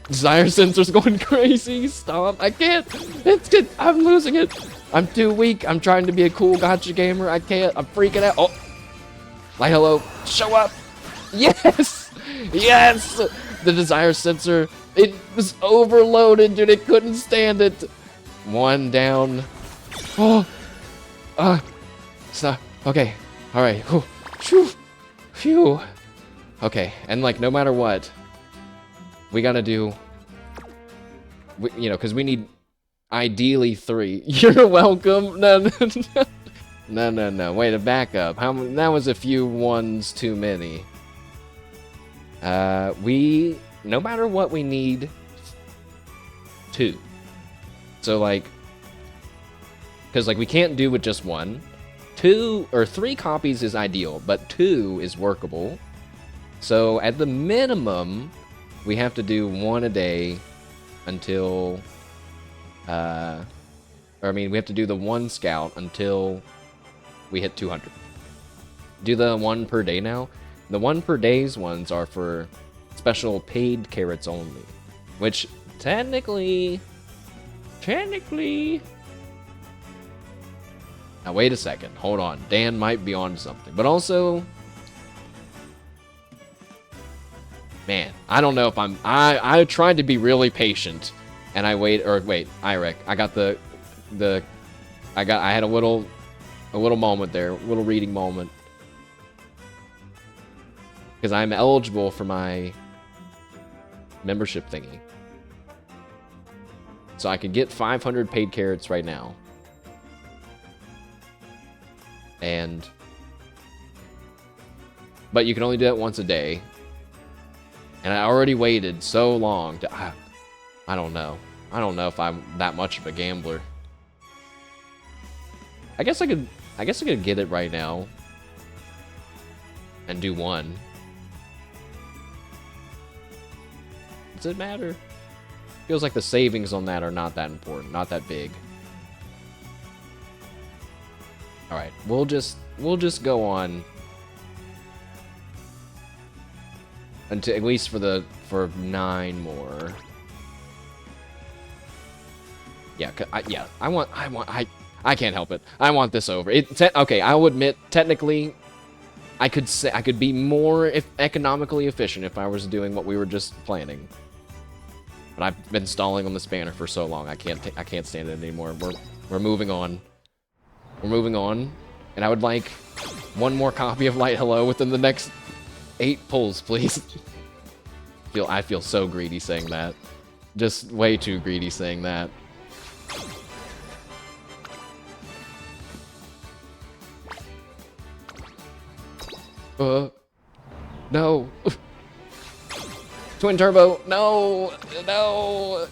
Desire sensor's going crazy. Stop. I can't. It's good. I'm losing it. I'm too weak. I'm trying to be a cool gacha gamer. I can't. I'm freaking out. Oh. Light hello. Show up. Yes. Yes. The desire sensor. It was overloaded, dude. It couldn't stand it. One down. Oh. Stop. Okay. All right. Whew. Phew. Okay. And like, no matter what, we gotta do, you know, because we need ideally 3. You're welcome. No. Wait, to back up. That was a few ones too many. No matter what, we need 2. So like, because like we can't do with just 1. 2 or 3 copies is ideal, but 2 is workable. So at the minimum, we have to do 1 a day until, we have to do the 1 scout until we hit 200. Do the 1 per day now. The 1 per days ones are for special paid carrots only, which technically. Now wait a second. Hold on. Dan might be on something, but also. Man, I don't know if I tried to be really patient, and Irek. I got I had a little moment there, a little reading moment. Because I'm eligible for my membership thingy. So I could get 500 paid carrots right now. But you can only do that once a day. And I already waited so long to... I don't know. I don't know if I'm that much of a gambler. I guess I could get it right now. And do 1. Does it matter? Feels like the savings on that are not that important, not that big. All right, we'll just go on until at least for 9 more. Yeah, I can't help it. I want this over. Okay, I'll admit, technically, I could be more economically efficient if I was doing what we were just planning. But I've been stalling on this banner for so long. I can't stand it anymore. We're moving on. We're moving on, and I would like 1 more copy of Light Hello within the next 8 pulls, please. I feel so greedy saying that. Just way too greedy saying that. No. Twin turbo, no, no.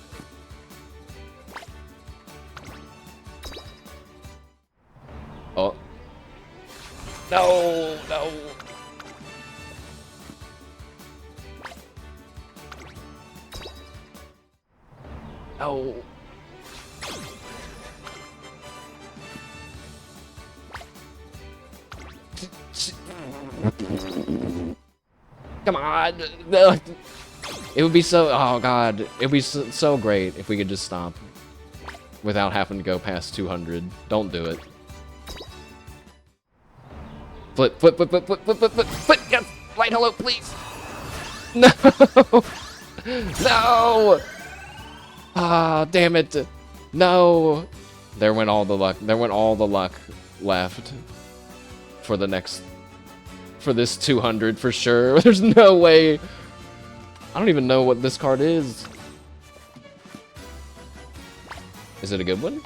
Oh. No, no. No. Come on. It would be so, oh god, it would be so great if we could just stop without having to go past 200. Don't do it. Flip, flip, flip, flip, flip, flip, flip, flip, flip, yes! Light hello, please! No! No! Ah, damn it! No! There went all the luck. There went all the luck left for the next, for this 200 for sure. There's no way. I don't even know what this card is. Is it a good one?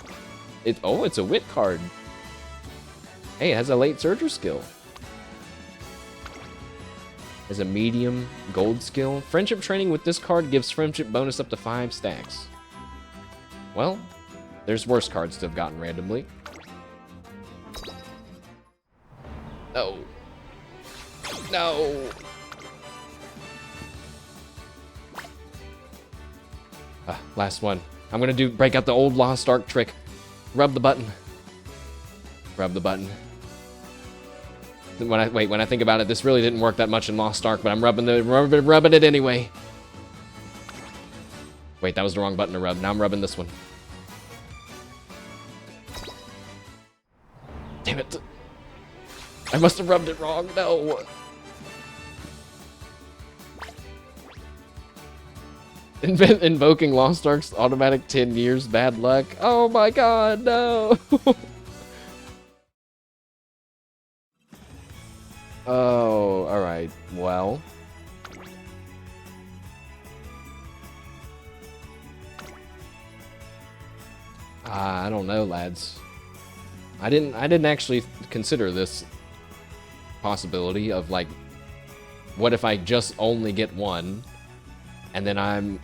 Oh, it's a wit card. Hey, it has a late surger skill. Has a medium gold skill. Friendship training with this card gives friendship bonus up to 5 stacks. Well, there's worse cards to have gotten randomly. No. No. Last one. I'm gonna break out the old Lost Ark trick. Rub the button. Rub the button. When I think about it, this really didn't work that much in Lost Ark, but I'm rubbing it anyway. Wait, that was the wrong button to rub. Now I'm rubbing this one. Damn it. I must have rubbed it wrong. No. Invoking Lost Ark's automatic 10 years bad luck. Oh my god, no. Oh, alright. Well. I don't know, lads. I didn't actually consider this possibility of, like, what if I just only get one, and then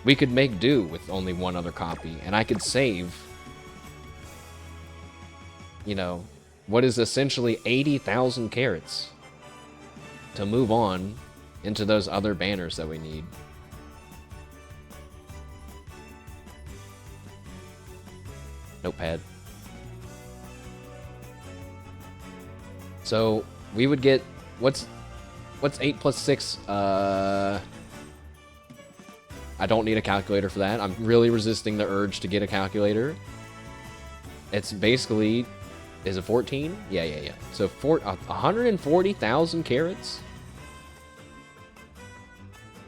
we could make do with only one other copy, and I could save, you know, what is essentially 80,000 carats to move on into those other banners that we need. Notepad. So we would get, what's 8 plus 6? I don't need a calculator for that. I'm really resisting the urge to get a calculator. It's basically, is it 14? Yeah. So 140,000 carats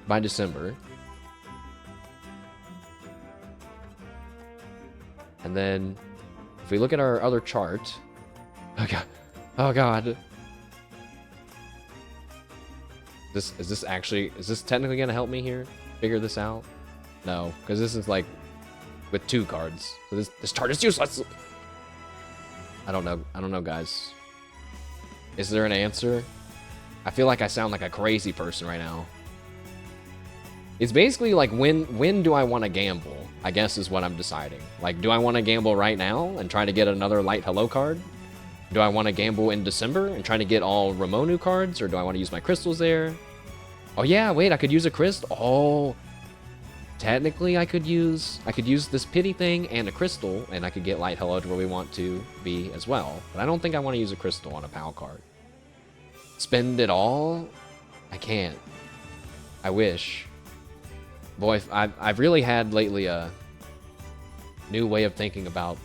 by December. And then if we look at our other chart, oh god. Is this technically gonna help me here? Figure this out? No, because this is like with 2 cards. So this chart is useless. I don't know, guys. Is there an answer? I feel like I sound like a crazy person right now. It's basically like when do I want to gamble? I guess is what I'm deciding. Like, do I want to gamble right now and try to get another Light Hello card? Do I want to gamble in December and try to get all Ramonu cards, or do I want to use my crystals there? Oh yeah, wait, I could use a crystal. Oh, technically I could use this pity thing and a crystal, and I could get light hello to where we want to be as well. But I don't think I want to use a crystal on a PAL card. Spend it all? I can't. I wish. Boy, I've really had lately a new way of thinking about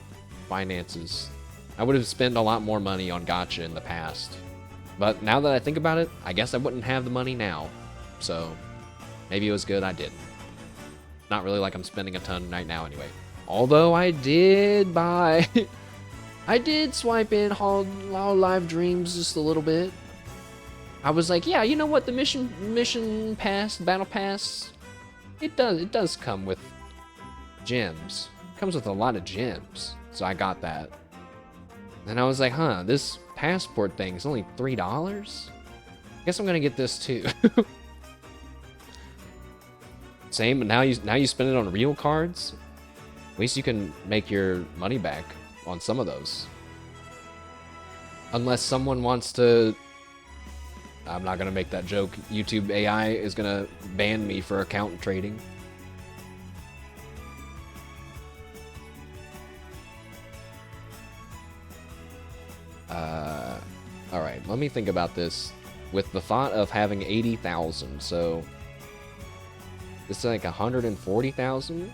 finances. I would have spent a lot more money on gacha in the past. But now that I think about it, I guess I wouldn't have the money now. So, maybe it was good I didn't. Not really like I'm spending a ton right now anyway. Although I did buy... I did swipe in Live Dreams just a little bit. I was like, yeah, you know what? The mission pass, battle pass, it does come with gems. It comes with a lot of gems. So I got that. And I was like, huh, this passport thing is only $3? I guess I'm gonna get this too. Same, but now you spend it on real cards. At least you can make your money back on some of those. Unless someone wants to... I'm not gonna make that joke. YouTube AI is gonna ban me for account trading. Alright, let me think about this. With the thought of having 80,000, so... This is like 140,000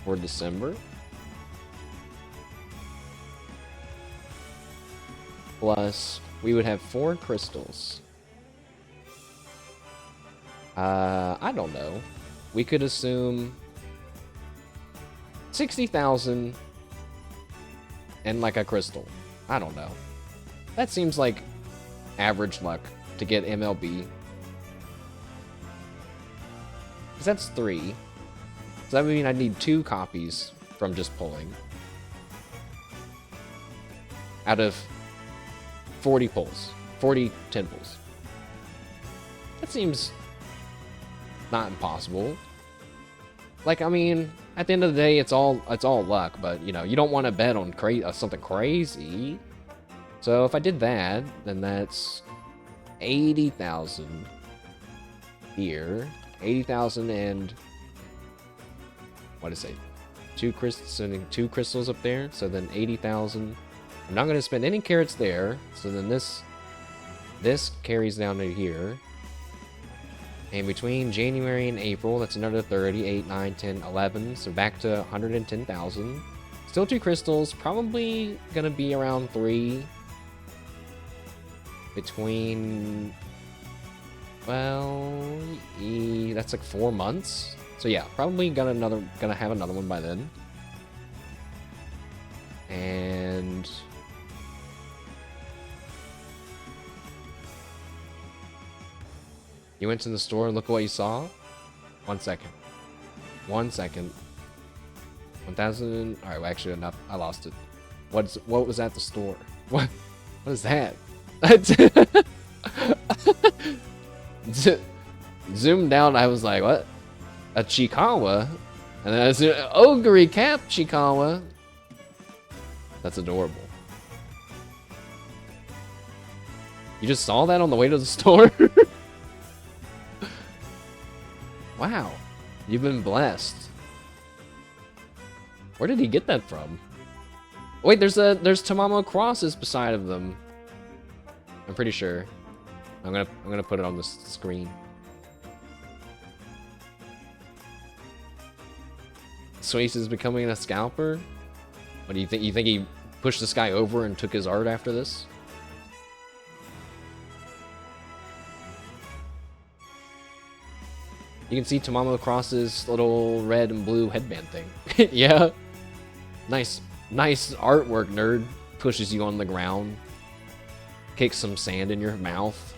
for December. Plus, we would have 4 crystals. I don't know. We could assume 60,000 and like a crystal. I don't know. That seems like average luck to get MLB. Because that's 3. So that would mean I'd need 2 copies from just pulling. Out of 40 pulls. 40 10 pulls. That seems not impossible. Like, I mean, at the end of the day, it's all luck, but, you know, you don't want to bet on something crazy. So if I did that, then that's 80,000 here. 80,000 and... what is it? 2 crystals up there, so then 80,000. I'm not going to spend any carats there, so then this carries down to here. And between January and April, that's another 30, 8, 9, 10, 11, so back to 110,000. Still 2 crystals, probably going to be around 3. Between... well, that's like 4 months. So yeah, probably gonna have another one by then. And you went to the store and look what you saw. 1 second. 1 second. 1,000. All right, well, actually, enough. I lost it. What was at the store? What is that? Zoomed down, I was like, what? A Chikawa? And then I was Ogre Cap Chikawa. That's adorable. You just saw that on the way to the store? Wow. You've been blessed. Where did he get that from? Wait, there's Tamamo crosses beside of them. I'm pretty sure. I'm gonna put it on the screen. Suisse is becoming a scalper? What do you think? You think he pushed this guy over and took his art after this? You can see Tamamo Cross's little red and blue headband thing. Yeah. Nice artwork, nerd. Pushes you on the ground. Kicks some sand in your mouth.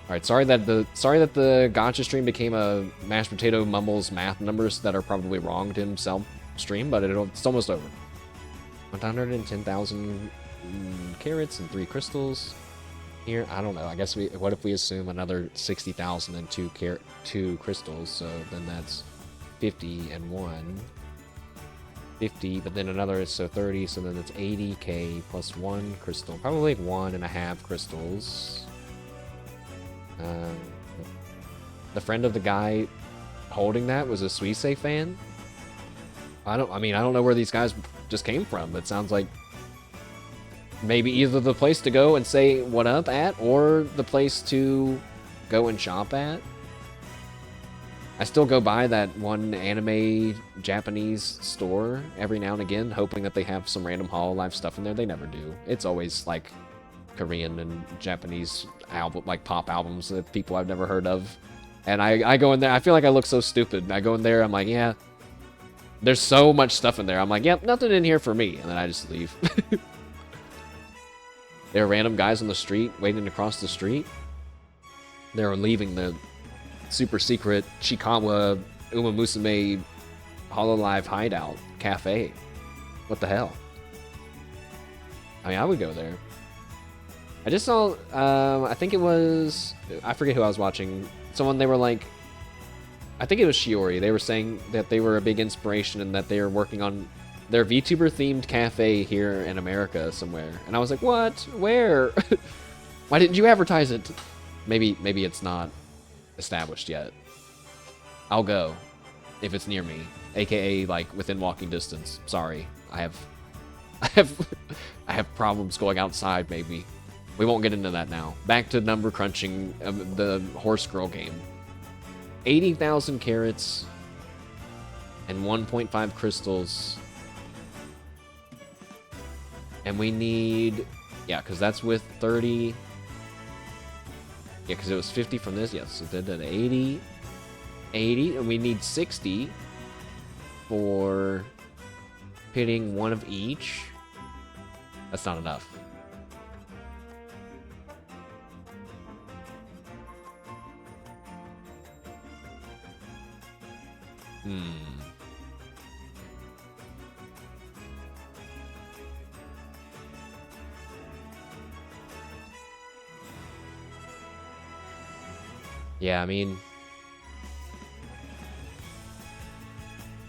Alright, sorry that the gacha stream became a mashed potato mumbles math numbers that are probably wrong to himself stream, but it's almost over. 110,000 carats and 3 crystals. Here, I don't know. I guess what if we assume another 60,000 and 2 crystals? So then that's 50 and 1. 50, but then another, so 30, so then it's 80k plus 1 crystal. Probably like 1.5 crystals. the friend of the guy holding that was a Suisse fan. I don't know where these guys just came from, but it sounds like maybe either the place to go and say what up at, or the place to go and shop at. I still go by that one anime Japanese store every now and again, hoping that they have some random Hololive stuff in there. They never do. It's always like Korean and Japanese album, like pop albums that people I've never heard of. And I go in there, I feel like I look so stupid. I go in there, I'm like, yeah, there's so much stuff in there. I'm like, yep, nothing in here for me. And then I just leave. There are random guys on the street waiting to cross the street. They were leaving the super secret Chikawa Umamusume Hololive hideout cafe. What the hell? I mean, I would go there. I just saw, I think it was, I forget who I was watching. Someone, they were like, I think it was Shiori. They were saying that they were a big inspiration and that they were working on their VTuber themed cafe here in America somewhere. And I was like, what? Where? Why didn't you advertise it? Maybe it's not established yet. I'll go if it's near me, aka like within walking distance. Sorry, I have problems going outside. Maybe we won't get into that now. Back to number crunching, the horse girl game. 80,000 carats and 1.5 crystals, and we need, yeah, because that's with 30. Yeah, because it was 50 from this. Yes, so then 80, and we need 60 for hitting one of each. That's not enough. Yeah, I mean,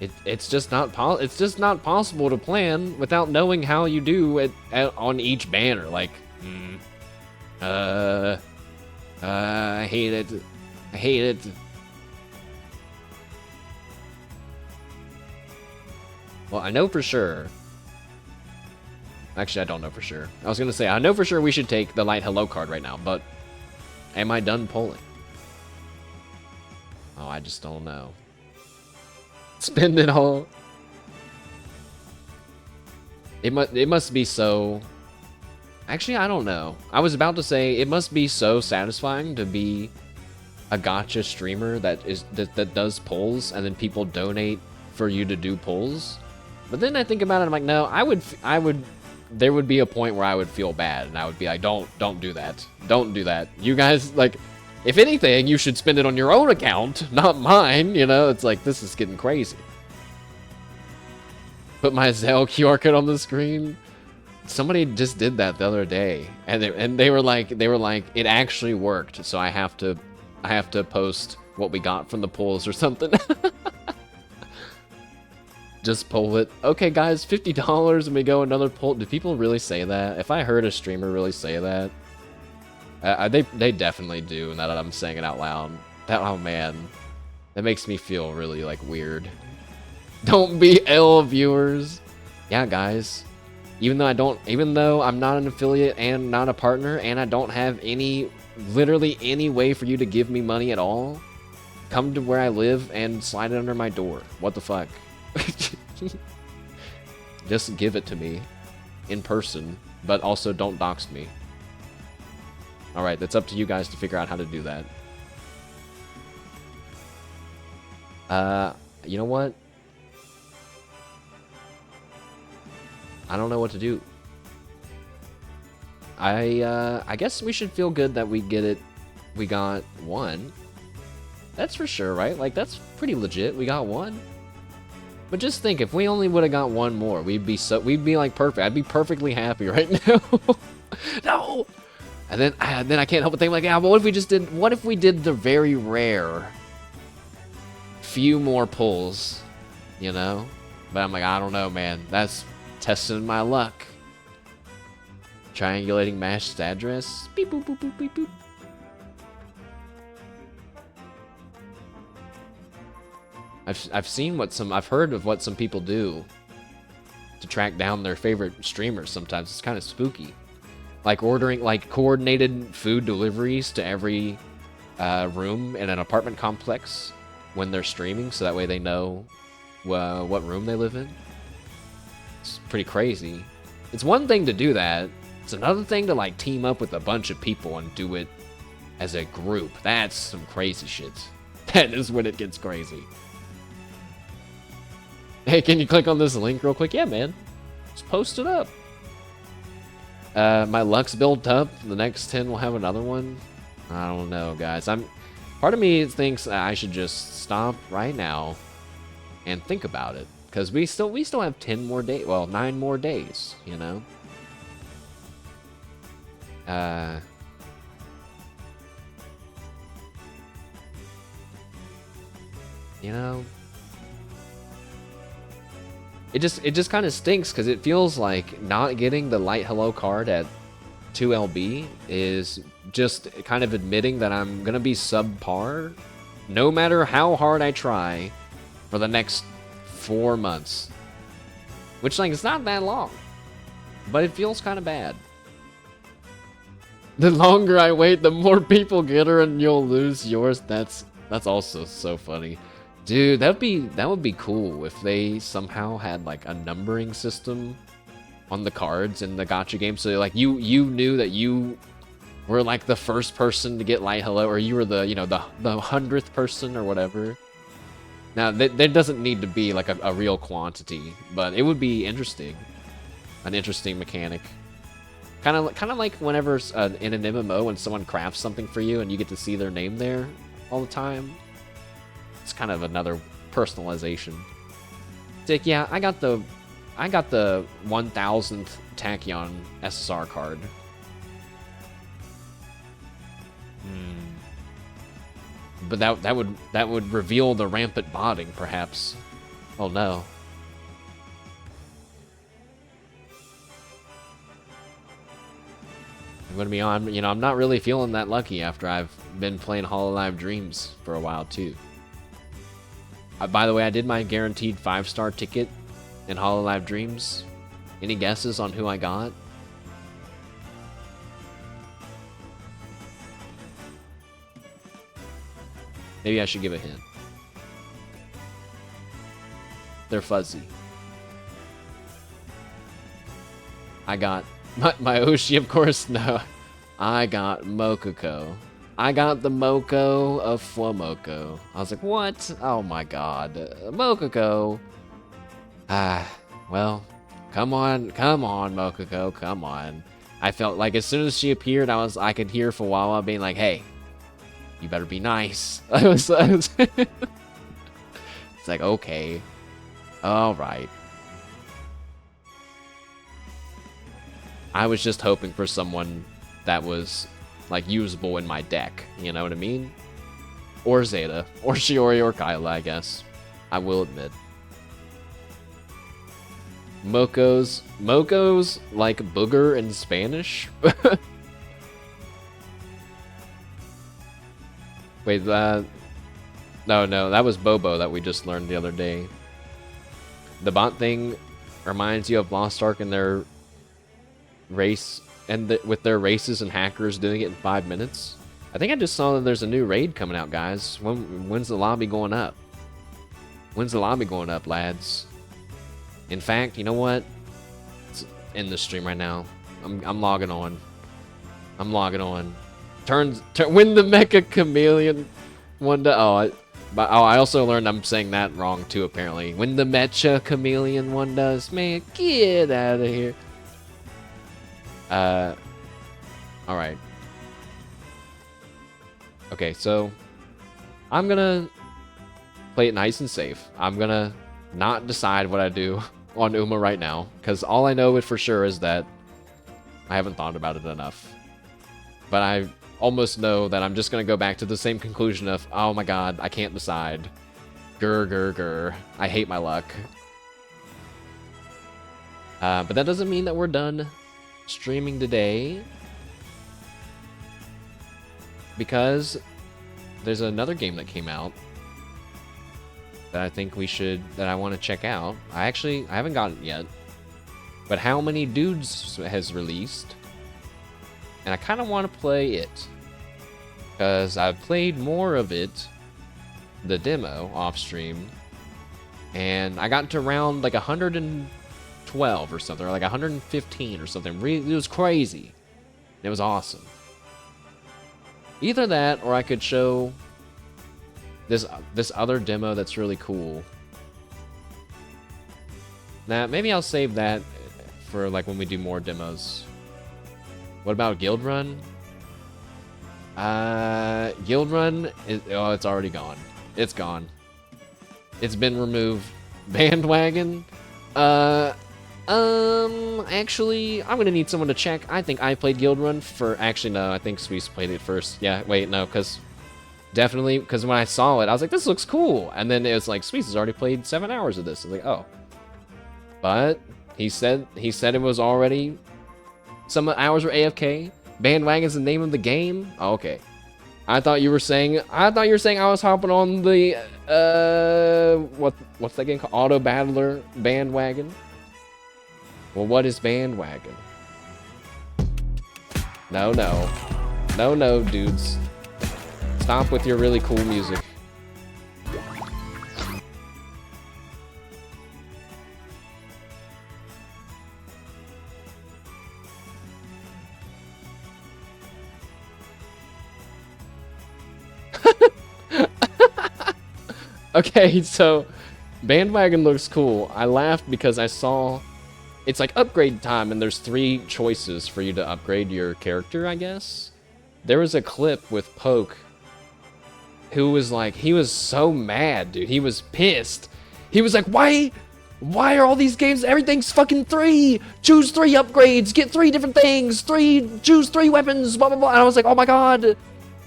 it's just not possible to plan without knowing how you do it on each banner. Like, I hate it. I hate it. Well, I know for sure. Actually, I don't know for sure. I was gonna say I know for sure we should take the light hello card right now, but am I done polling? Oh, I just don't know. Spend it all. It must be so. Actually, I don't know. I was about to say it must be so satisfying to be a gacha streamer that does polls and then people donate for you to do polls. But then I think about it, I'm like, no, I would. There would be a point where I would feel bad, and I would be like, don't do that. Don't do that. You guys, like, if anything, you should spend it on your own account, not mine, you know? It's like, this is getting crazy. Put my Zelle QR code on the screen. Somebody just did that the other day, and they were like, it actually worked, so I have to post what we got from the polls or something. Just poll it. Okay, guys, $50 and we go another poll. Do people really say that? If I heard a streamer really say that, they definitely do. Now that I'm saying it out loud, oh man, that makes me feel really like weird. Don't be ill, viewers. Yeah, guys. Even though I'm not an affiliate and not a partner, and I don't have literally any way for you to give me money at all, come to where I live and slide it under my door. What the fuck? Just give it to me in person, but also don't dox me. Alright, that's up to you guys to figure out how to do that. You know what? I don't know what to do. I guess we should feel good that we get it. We got one. That's for sure, right? Like, that's pretty legit. We got one. But just think, if we only would have got one more, we'd be like perfect. I'd be perfectly happy right now. No. And then I can't help but think like, yeah, but what if we did the very rare few more pulls, you know? But I'm like, I don't know, man. That's testing my luck. Triangulating matched address. Beep boop boop boop beep boop. I've seen what I've heard of what some people do to track down their favorite streamers sometimes. It's kind of spooky. Like ordering, like, coordinated food deliveries to every room in an apartment complex when they're streaming, so that way they know what room they live in. It's pretty crazy. It's one thing to do that. It's another thing to, like, team up with a bunch of people and do it as a group. That's some crazy shit. That is when it gets crazy. Hey, can you click on this link real quick? Yeah, man. Just post it up. My luck's built up. The next 10 will have another one. I don't know, guys. Part of me thinks I should just stop right now and think about it, because we still have 10 more days. Well, 9 more days. You know. You know. It just kind of stinks, because it feels like not getting the light hello card at 2LB is just kind of admitting that I'm gonna be subpar no matter how hard I try for the next 4 months. Which, like, it's not that long, but it feels kind of bad. The longer I wait, the more people get her and you'll lose yours. That's also so funny. Dude, that would be cool if they somehow had, like, a numbering system on the cards in the gacha game, so, like, you knew that you were, like, the first person to get light hello, or you were the, you know, the 100th person or whatever. Now, there doesn't need to be, like, a real quantity, but it would be interesting. An interesting mechanic. Kind of like whenever in an MMO when someone crafts something for you and you get to see their name there all the time. It's kind of another personalization. Dick, yeah, I got the 1000th Tachyon SSR card. But that would reveal the rampant modding, perhaps. Oh no. I'm gonna be on. You know, I'm not really feeling that lucky after I've been playing Hololive Dreams for a while too. By the way, I did my guaranteed 5-star ticket in Hololive Dreams. Any guesses on who I got? Maybe I should give a hint. They're fuzzy. I got my Oshi, of course. No, I got Mokuko. I got the Moko of Fwomoko. I was like, what? Oh my god. Mokuko. Well, come on, Mokuko, come on. I felt like as soon as she appeared, I could hear Fawawa being like, hey, you better be nice. I was it's like, okay. Alright. I was just hoping for someone that was, like, usable in my deck, you know what I mean? Or Zeta, or Shiori, or Kyla, I guess. I will admit. Moko's like booger in Spanish? Wait, no, that was Bobo that we just learned the other day. The bot thing reminds you of Lost Ark and their race, and with their races and hackers doing it in 5 minutes. I think I just saw that there's a new raid coming out, guys. When's the lobby going up? When's the lobby going up, lads? In fact, you know what? Let's end the stream right now. I'm logging on. I'm logging on. When the Mecha Chameleon one day. I also learned I'm saying that wrong too, apparently. When the Mecha Chameleon one does, man, get out of here. Alright. Okay, so I'm gonna play it nice and safe. I'm gonna not decide what I do on Uma right now, because all I know for sure is that I haven't thought about it enough. But I almost know that I'm just gonna go back to the same conclusion of, oh my god, I can't decide. Grr. I hate my luck. But that doesn't mean that we're done streaming today, because there's another game that came out that I think that I want to check out. I haven't gotten it yet. But How Many Dudes has released. And I kind of want to play it. Because I've played more of it, the demo, off stream. And I got to around like 112 or something, or like 115 or something. It was crazy. It was awesome. Either that, or I could show this other demo that's really cool. Now, maybe I'll save that for like when we do more demos. What about Guild Run? Guild Run is, oh, it's already gone. It's gone. It's been removed. Bandwagon? Actually, I'm gonna need someone to check. I think I played Guild Run for, actually no, I think Sweets played it first. Yeah, wait, no, because definitely, because when I saw it, I was like, this looks cool. And then it was like, Sweets has already played 7 hours of this. I was like, oh. But he said it was already, some hours were AFK. Bandwagon's the name of the game? Oh, okay. I thought you were saying I was hopping on the what's that game called? Auto Battler Bandwagon? Well, what is Bandwagon? No, dudes. Stop with your really cool music. Okay, so Bandwagon looks cool. I laughed because I saw it's like upgrade time and there's 3 choices for you to upgrade your character, I guess. There was a clip with Poke who was like, he was so mad, dude. He was pissed. He was like, why are all these games, everything's fucking 3? Choose 3 upgrades, get 3 different things, choose 3 weapons, blah, blah, blah. And I was like, oh my god.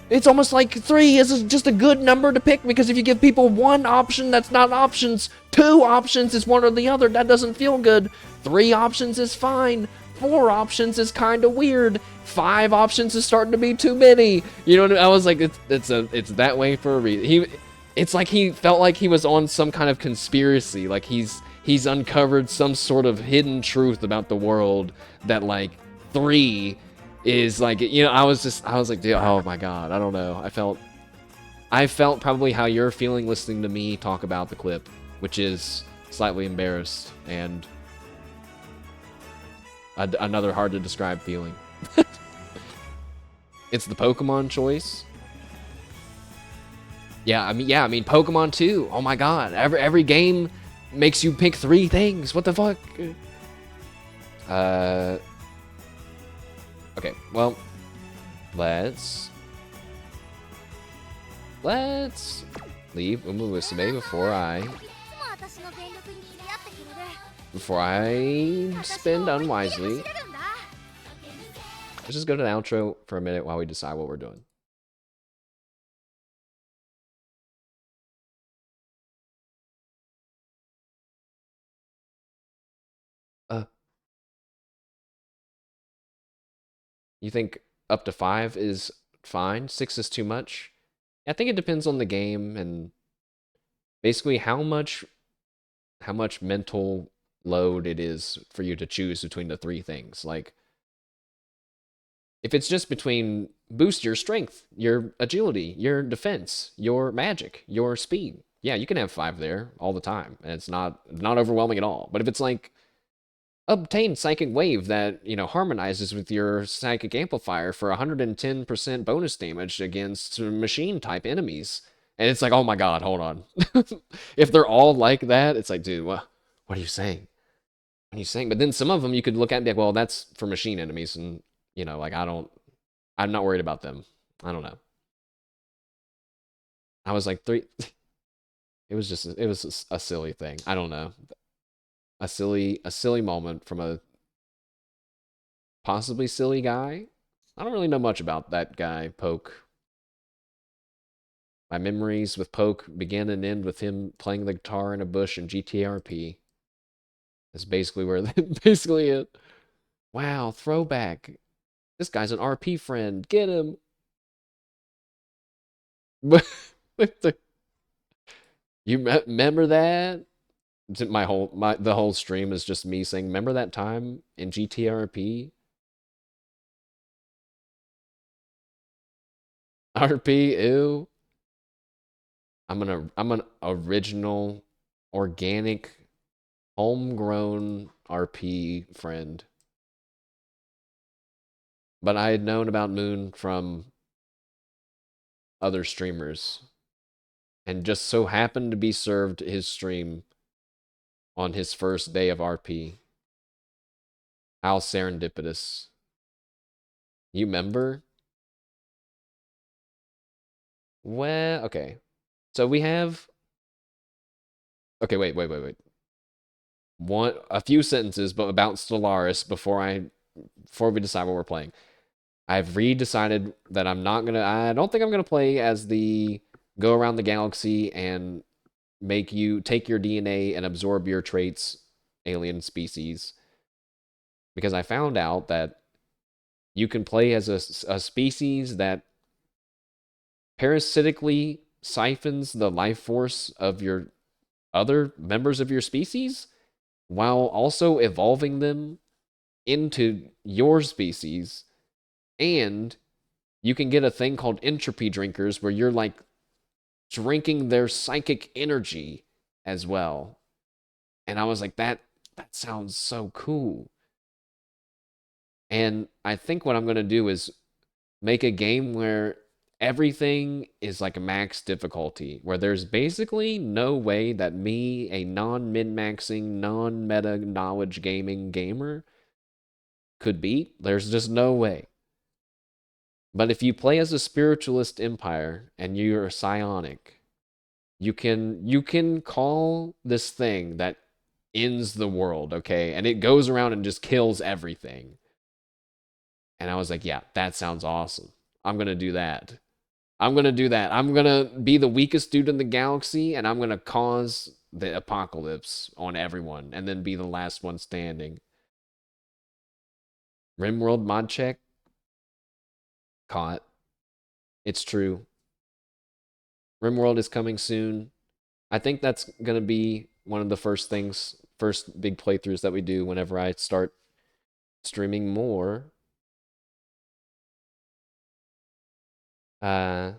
It's almost like 3 is just a good number to pick, because if you give people 1 option, that's not options. 2 options is one or the other. That doesn't feel good. 3 options is fine. 4 options is kind of weird. 5 options is starting to be too many. You know what I mean? I was like, it's that way for a reason. It's like he felt like he was on some kind of conspiracy. Like he's uncovered some sort of hidden truth about the world that like 3 is like, you know, I was like, dude, oh my god, I don't know. I felt probably how you're feeling listening to me talk about the clip, which is slightly embarrassed and another hard to describe feeling. It's the Pokemon choice. Yeah, I mean Pokemon too. Oh my god, every game makes you pick 3 things. What the fuck? Okay, well, let's leave Umamusume before I spend unwisely. Let's just go to the outro for a minute while we decide what we're doing. You think up to 5 is fine? 6 is too much? I think it depends on the game and basically how much mental load it is for you to choose between the 3 things. Like, if it's just between boost your strength, your agility, your defense, your magic, your speed, yeah, you can have 5 there all the time, and it's not overwhelming at all. But if it's like obtain psychic wave that, you know, harmonizes with your psychic amplifier for 110% bonus damage against machine type enemies, and it's like, oh my god, hold on. If they're all like that, it's like, dude, what are you saying? What are you saying? But then some of them you could look at and be like, well, that's for machine enemies, and you know, like I'm not worried about them. I don't know. I was like 3. It was a silly thing. I don't know. A silly moment from a possibly silly guy. I don't really know much about that guy, Poke. My memories with Poke begin and end with him playing the guitar in a bush in GTRP. That's basically where basically it. Wow, throwback. This guy's an RP friend. Get him. Remember that? The whole stream is just me saying, "Remember that time in GTRP?" RP, ew. I'm an original, organic, homegrown RP friend. But I had known about Moon from other streamers and just so happened to be served his stream on his first day of RP. How serendipitous. You remember? Well, okay. So we have. Okay, wait. A few sentences, but about Stellaris before we decide what we're playing. I've redecided that I don't think I'm gonna play as the go around the galaxy and make you take your DNA and absorb your traits alien species, because I found out that you can play as a species that parasitically siphons the life force of your other members of your species while also evolving them into your species. And you can get a thing called entropy drinkers where you're like drinking their psychic energy as well. And I was like, that sounds so cool. And I think what I'm gonna do is make a game where everything is like max difficulty, where there's basically no way that me, a non-min-maxing, non-meta knowledge gaming gamer, could beat. There's just no way. But if you play as a spiritualist empire and you're psionic, you can call this thing that ends the world, okay? And it goes around and just kills everything. And I was like, yeah, that sounds awesome. I'm gonna do that. I'm gonna do that. I'm gonna be the weakest dude in the galaxy, and I'm gonna cause the apocalypse on everyone, and then be the last one standing. Rimworld mod check caught. It's true. Rimworld is coming soon. I think that's gonna be one of the first big playthroughs that we do whenever I start streaming more. Uh,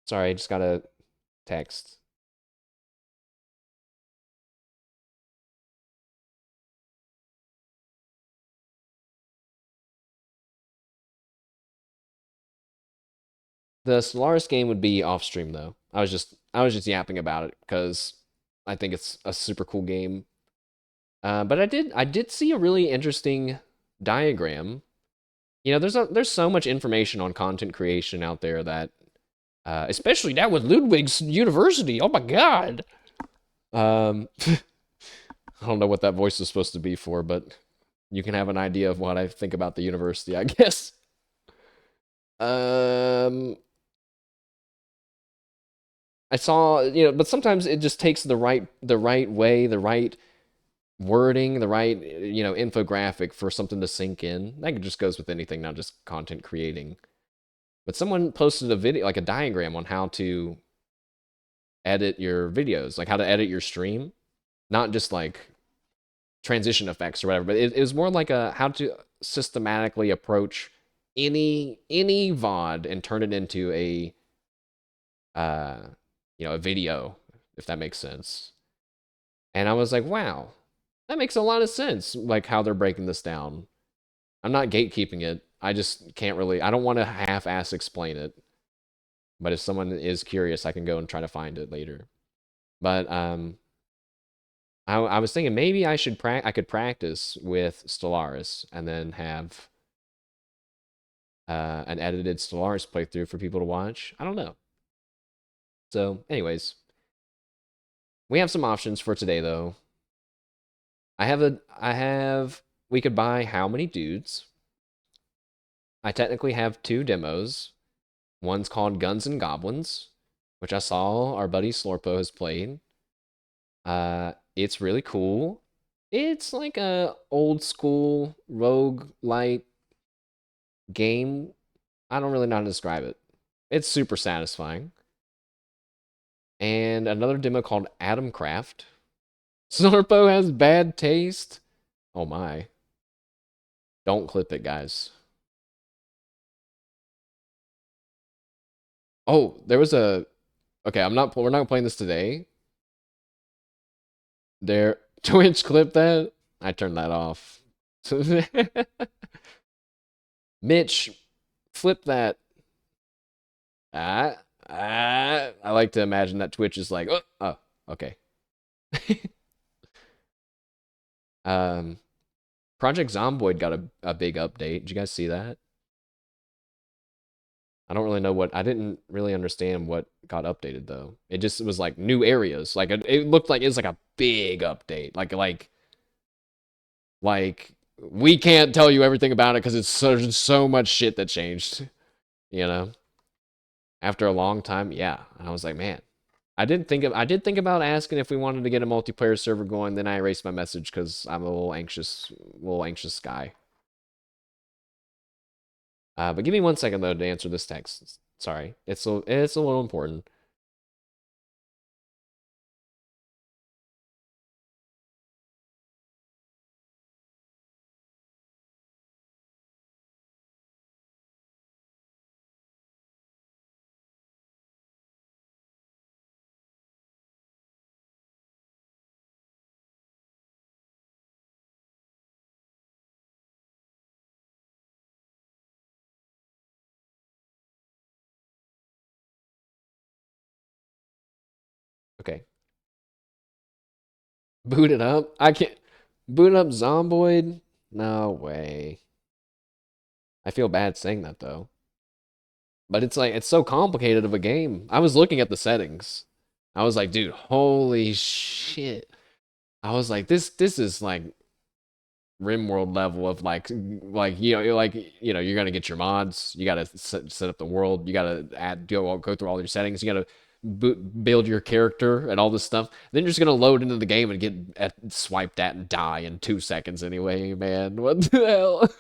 sorry, I just got a text. The Solaris game would be off stream though. I was just yapping about it because I think it's a super cool game. But I did see a really interesting diagram. There's so much information on content creation out there that, especially now with Ludwig's University. Oh my God. I don't know what that voice is supposed to be for, but you can have an idea of what I think about the university, I guess. Um, I saw, but sometimes it just takes the right way, the right wording, the right, infographic for something to sink in. That just goes with anything, not just content creating. But someone posted a video, like a diagram on how to edit your videos, like how to edit your stream, not just like transition effects or whatever, but it was more like a how to systematically approach any VOD and turn it into uh a video, if that makes sense. And I was like, wow, that makes a lot of sense, like how they're breaking this down. I'm not gatekeeping it. I just can't really, I don't want to half-ass explain it. But if someone is curious, I can go and try to find it later. But I was thinking maybe I could practice with Stellaris and then have an edited Stellaris playthrough for people to watch. I don't know. So, anyways, we have some options for today, though. We could buy how many dudes? I technically have two demos. One's called Guns and Goblins, which I saw our buddy Slorpo has played. It's really cool. It's like a old school rogue light game I don't really know how to describe it. It's super satisfying. And another demo called Atom Craft. Snorpo has bad taste. Oh my. Don't clip it, guys. Oh, there was a okay, we're not playing this today. There Twitch clip that. I turned that off. Mitch, flip that. I like to imagine that Twitch is like, oh okay. um, Project Zomboid got a big update. Did you guys see that? I don't really know what, I didn't really understand what got updated though. It just was like new areas. Like it looked like it's like a big update. Like we can't tell you everything about it because it's so much shit that changed. You know, after a long time, yeah. And I was like, man, I did think about asking if we wanted to get a multiplayer server going. Then I erased my message because I'm a little anxious guy. But give me 1 second though to answer this text. Sorry, it's a little important. Okay, boot it up. I can't boot up Zomboid. No way. I feel bad saying that though. But it's like it's so complicated of a game. I was looking at the settings. I was like, dude, holy shit. I was like, this is like RimWorld level of you're gonna get your mods. You gotta set up the world. You gotta go through all your settings. You gotta build your character and all this stuff. Then you're just gonna load into the game and get swiped at and die in 2 seconds anyway, man. What the hell?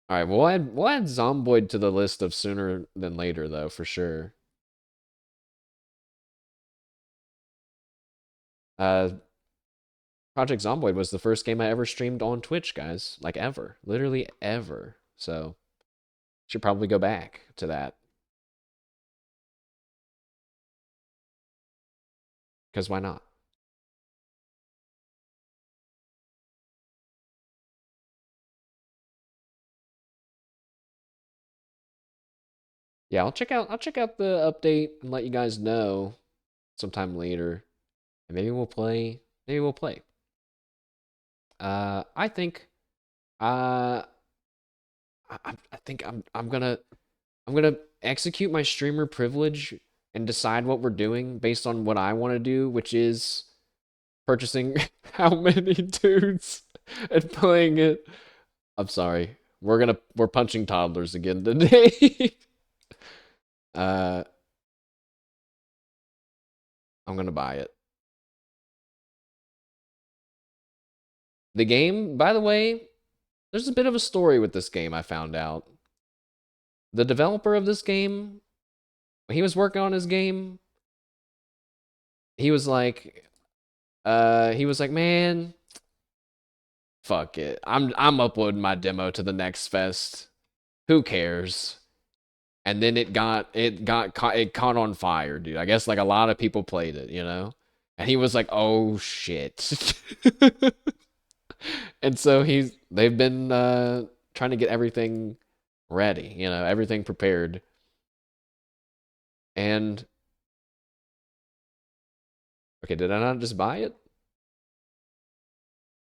All right, we'll add Zomboid to the list of sooner than later though, for sure. Uh, Project Zomboid was the first game I ever streamed on Twitch, guys. Like ever, literally ever. So should probably go back to that because why not? Yeah, I'll check out the update and let you guys know sometime later, and maybe we'll play. Maybe we'll play. I think uh I think I'm gonna execute my streamer privilege and decide what we're doing based on what I want to do, which is purchasing how many dudes and playing it. I'm sorry. We're punching toddlers again today. uh I'm gonna buy it. The game, by the way, there's a bit of a story with this game I found out. The developer of this game, when he was working on his game, he was like man, fuck it. I'm uploading my demo to the next fest. Who cares? And then it caught on fire, dude. I guess like a lot of people played it, you know? And he was like, "Oh shit." And so they've been trying to get everything ready, everything prepared. And okay, did I not just buy it?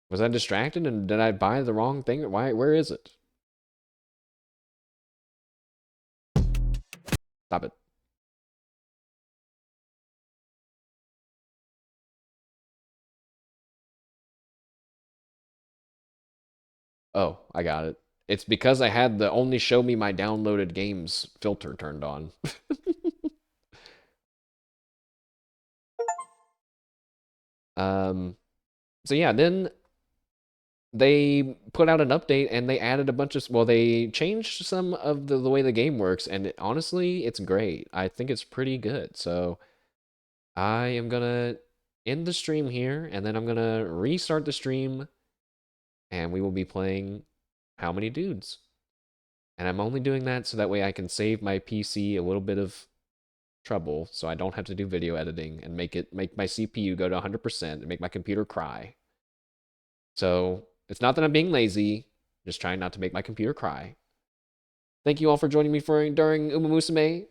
Was I distracted and did I buy the wrong thing? Where is it? Stop it. Oh, I got it. It's because I had the only show me my downloaded games filter turned on. um so yeah, then they put out an update and they added a bunch of, well, they changed some of the way the game works, and honestly, it's great. I think it's pretty good. So I am gonna end the stream here, and then I'm gonna restart the stream, and we will be playing How Many Dudes. And I'm only doing that so that way I can save my PC a little bit of trouble, so I don't have to do video editing and make my CPU go to 100% and make my computer cry. So it's not that I'm being lazy, just trying not to make my computer cry. Thank you all for joining me during Umamusume, and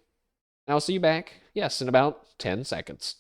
I'll see you back, yes, in about 10 seconds.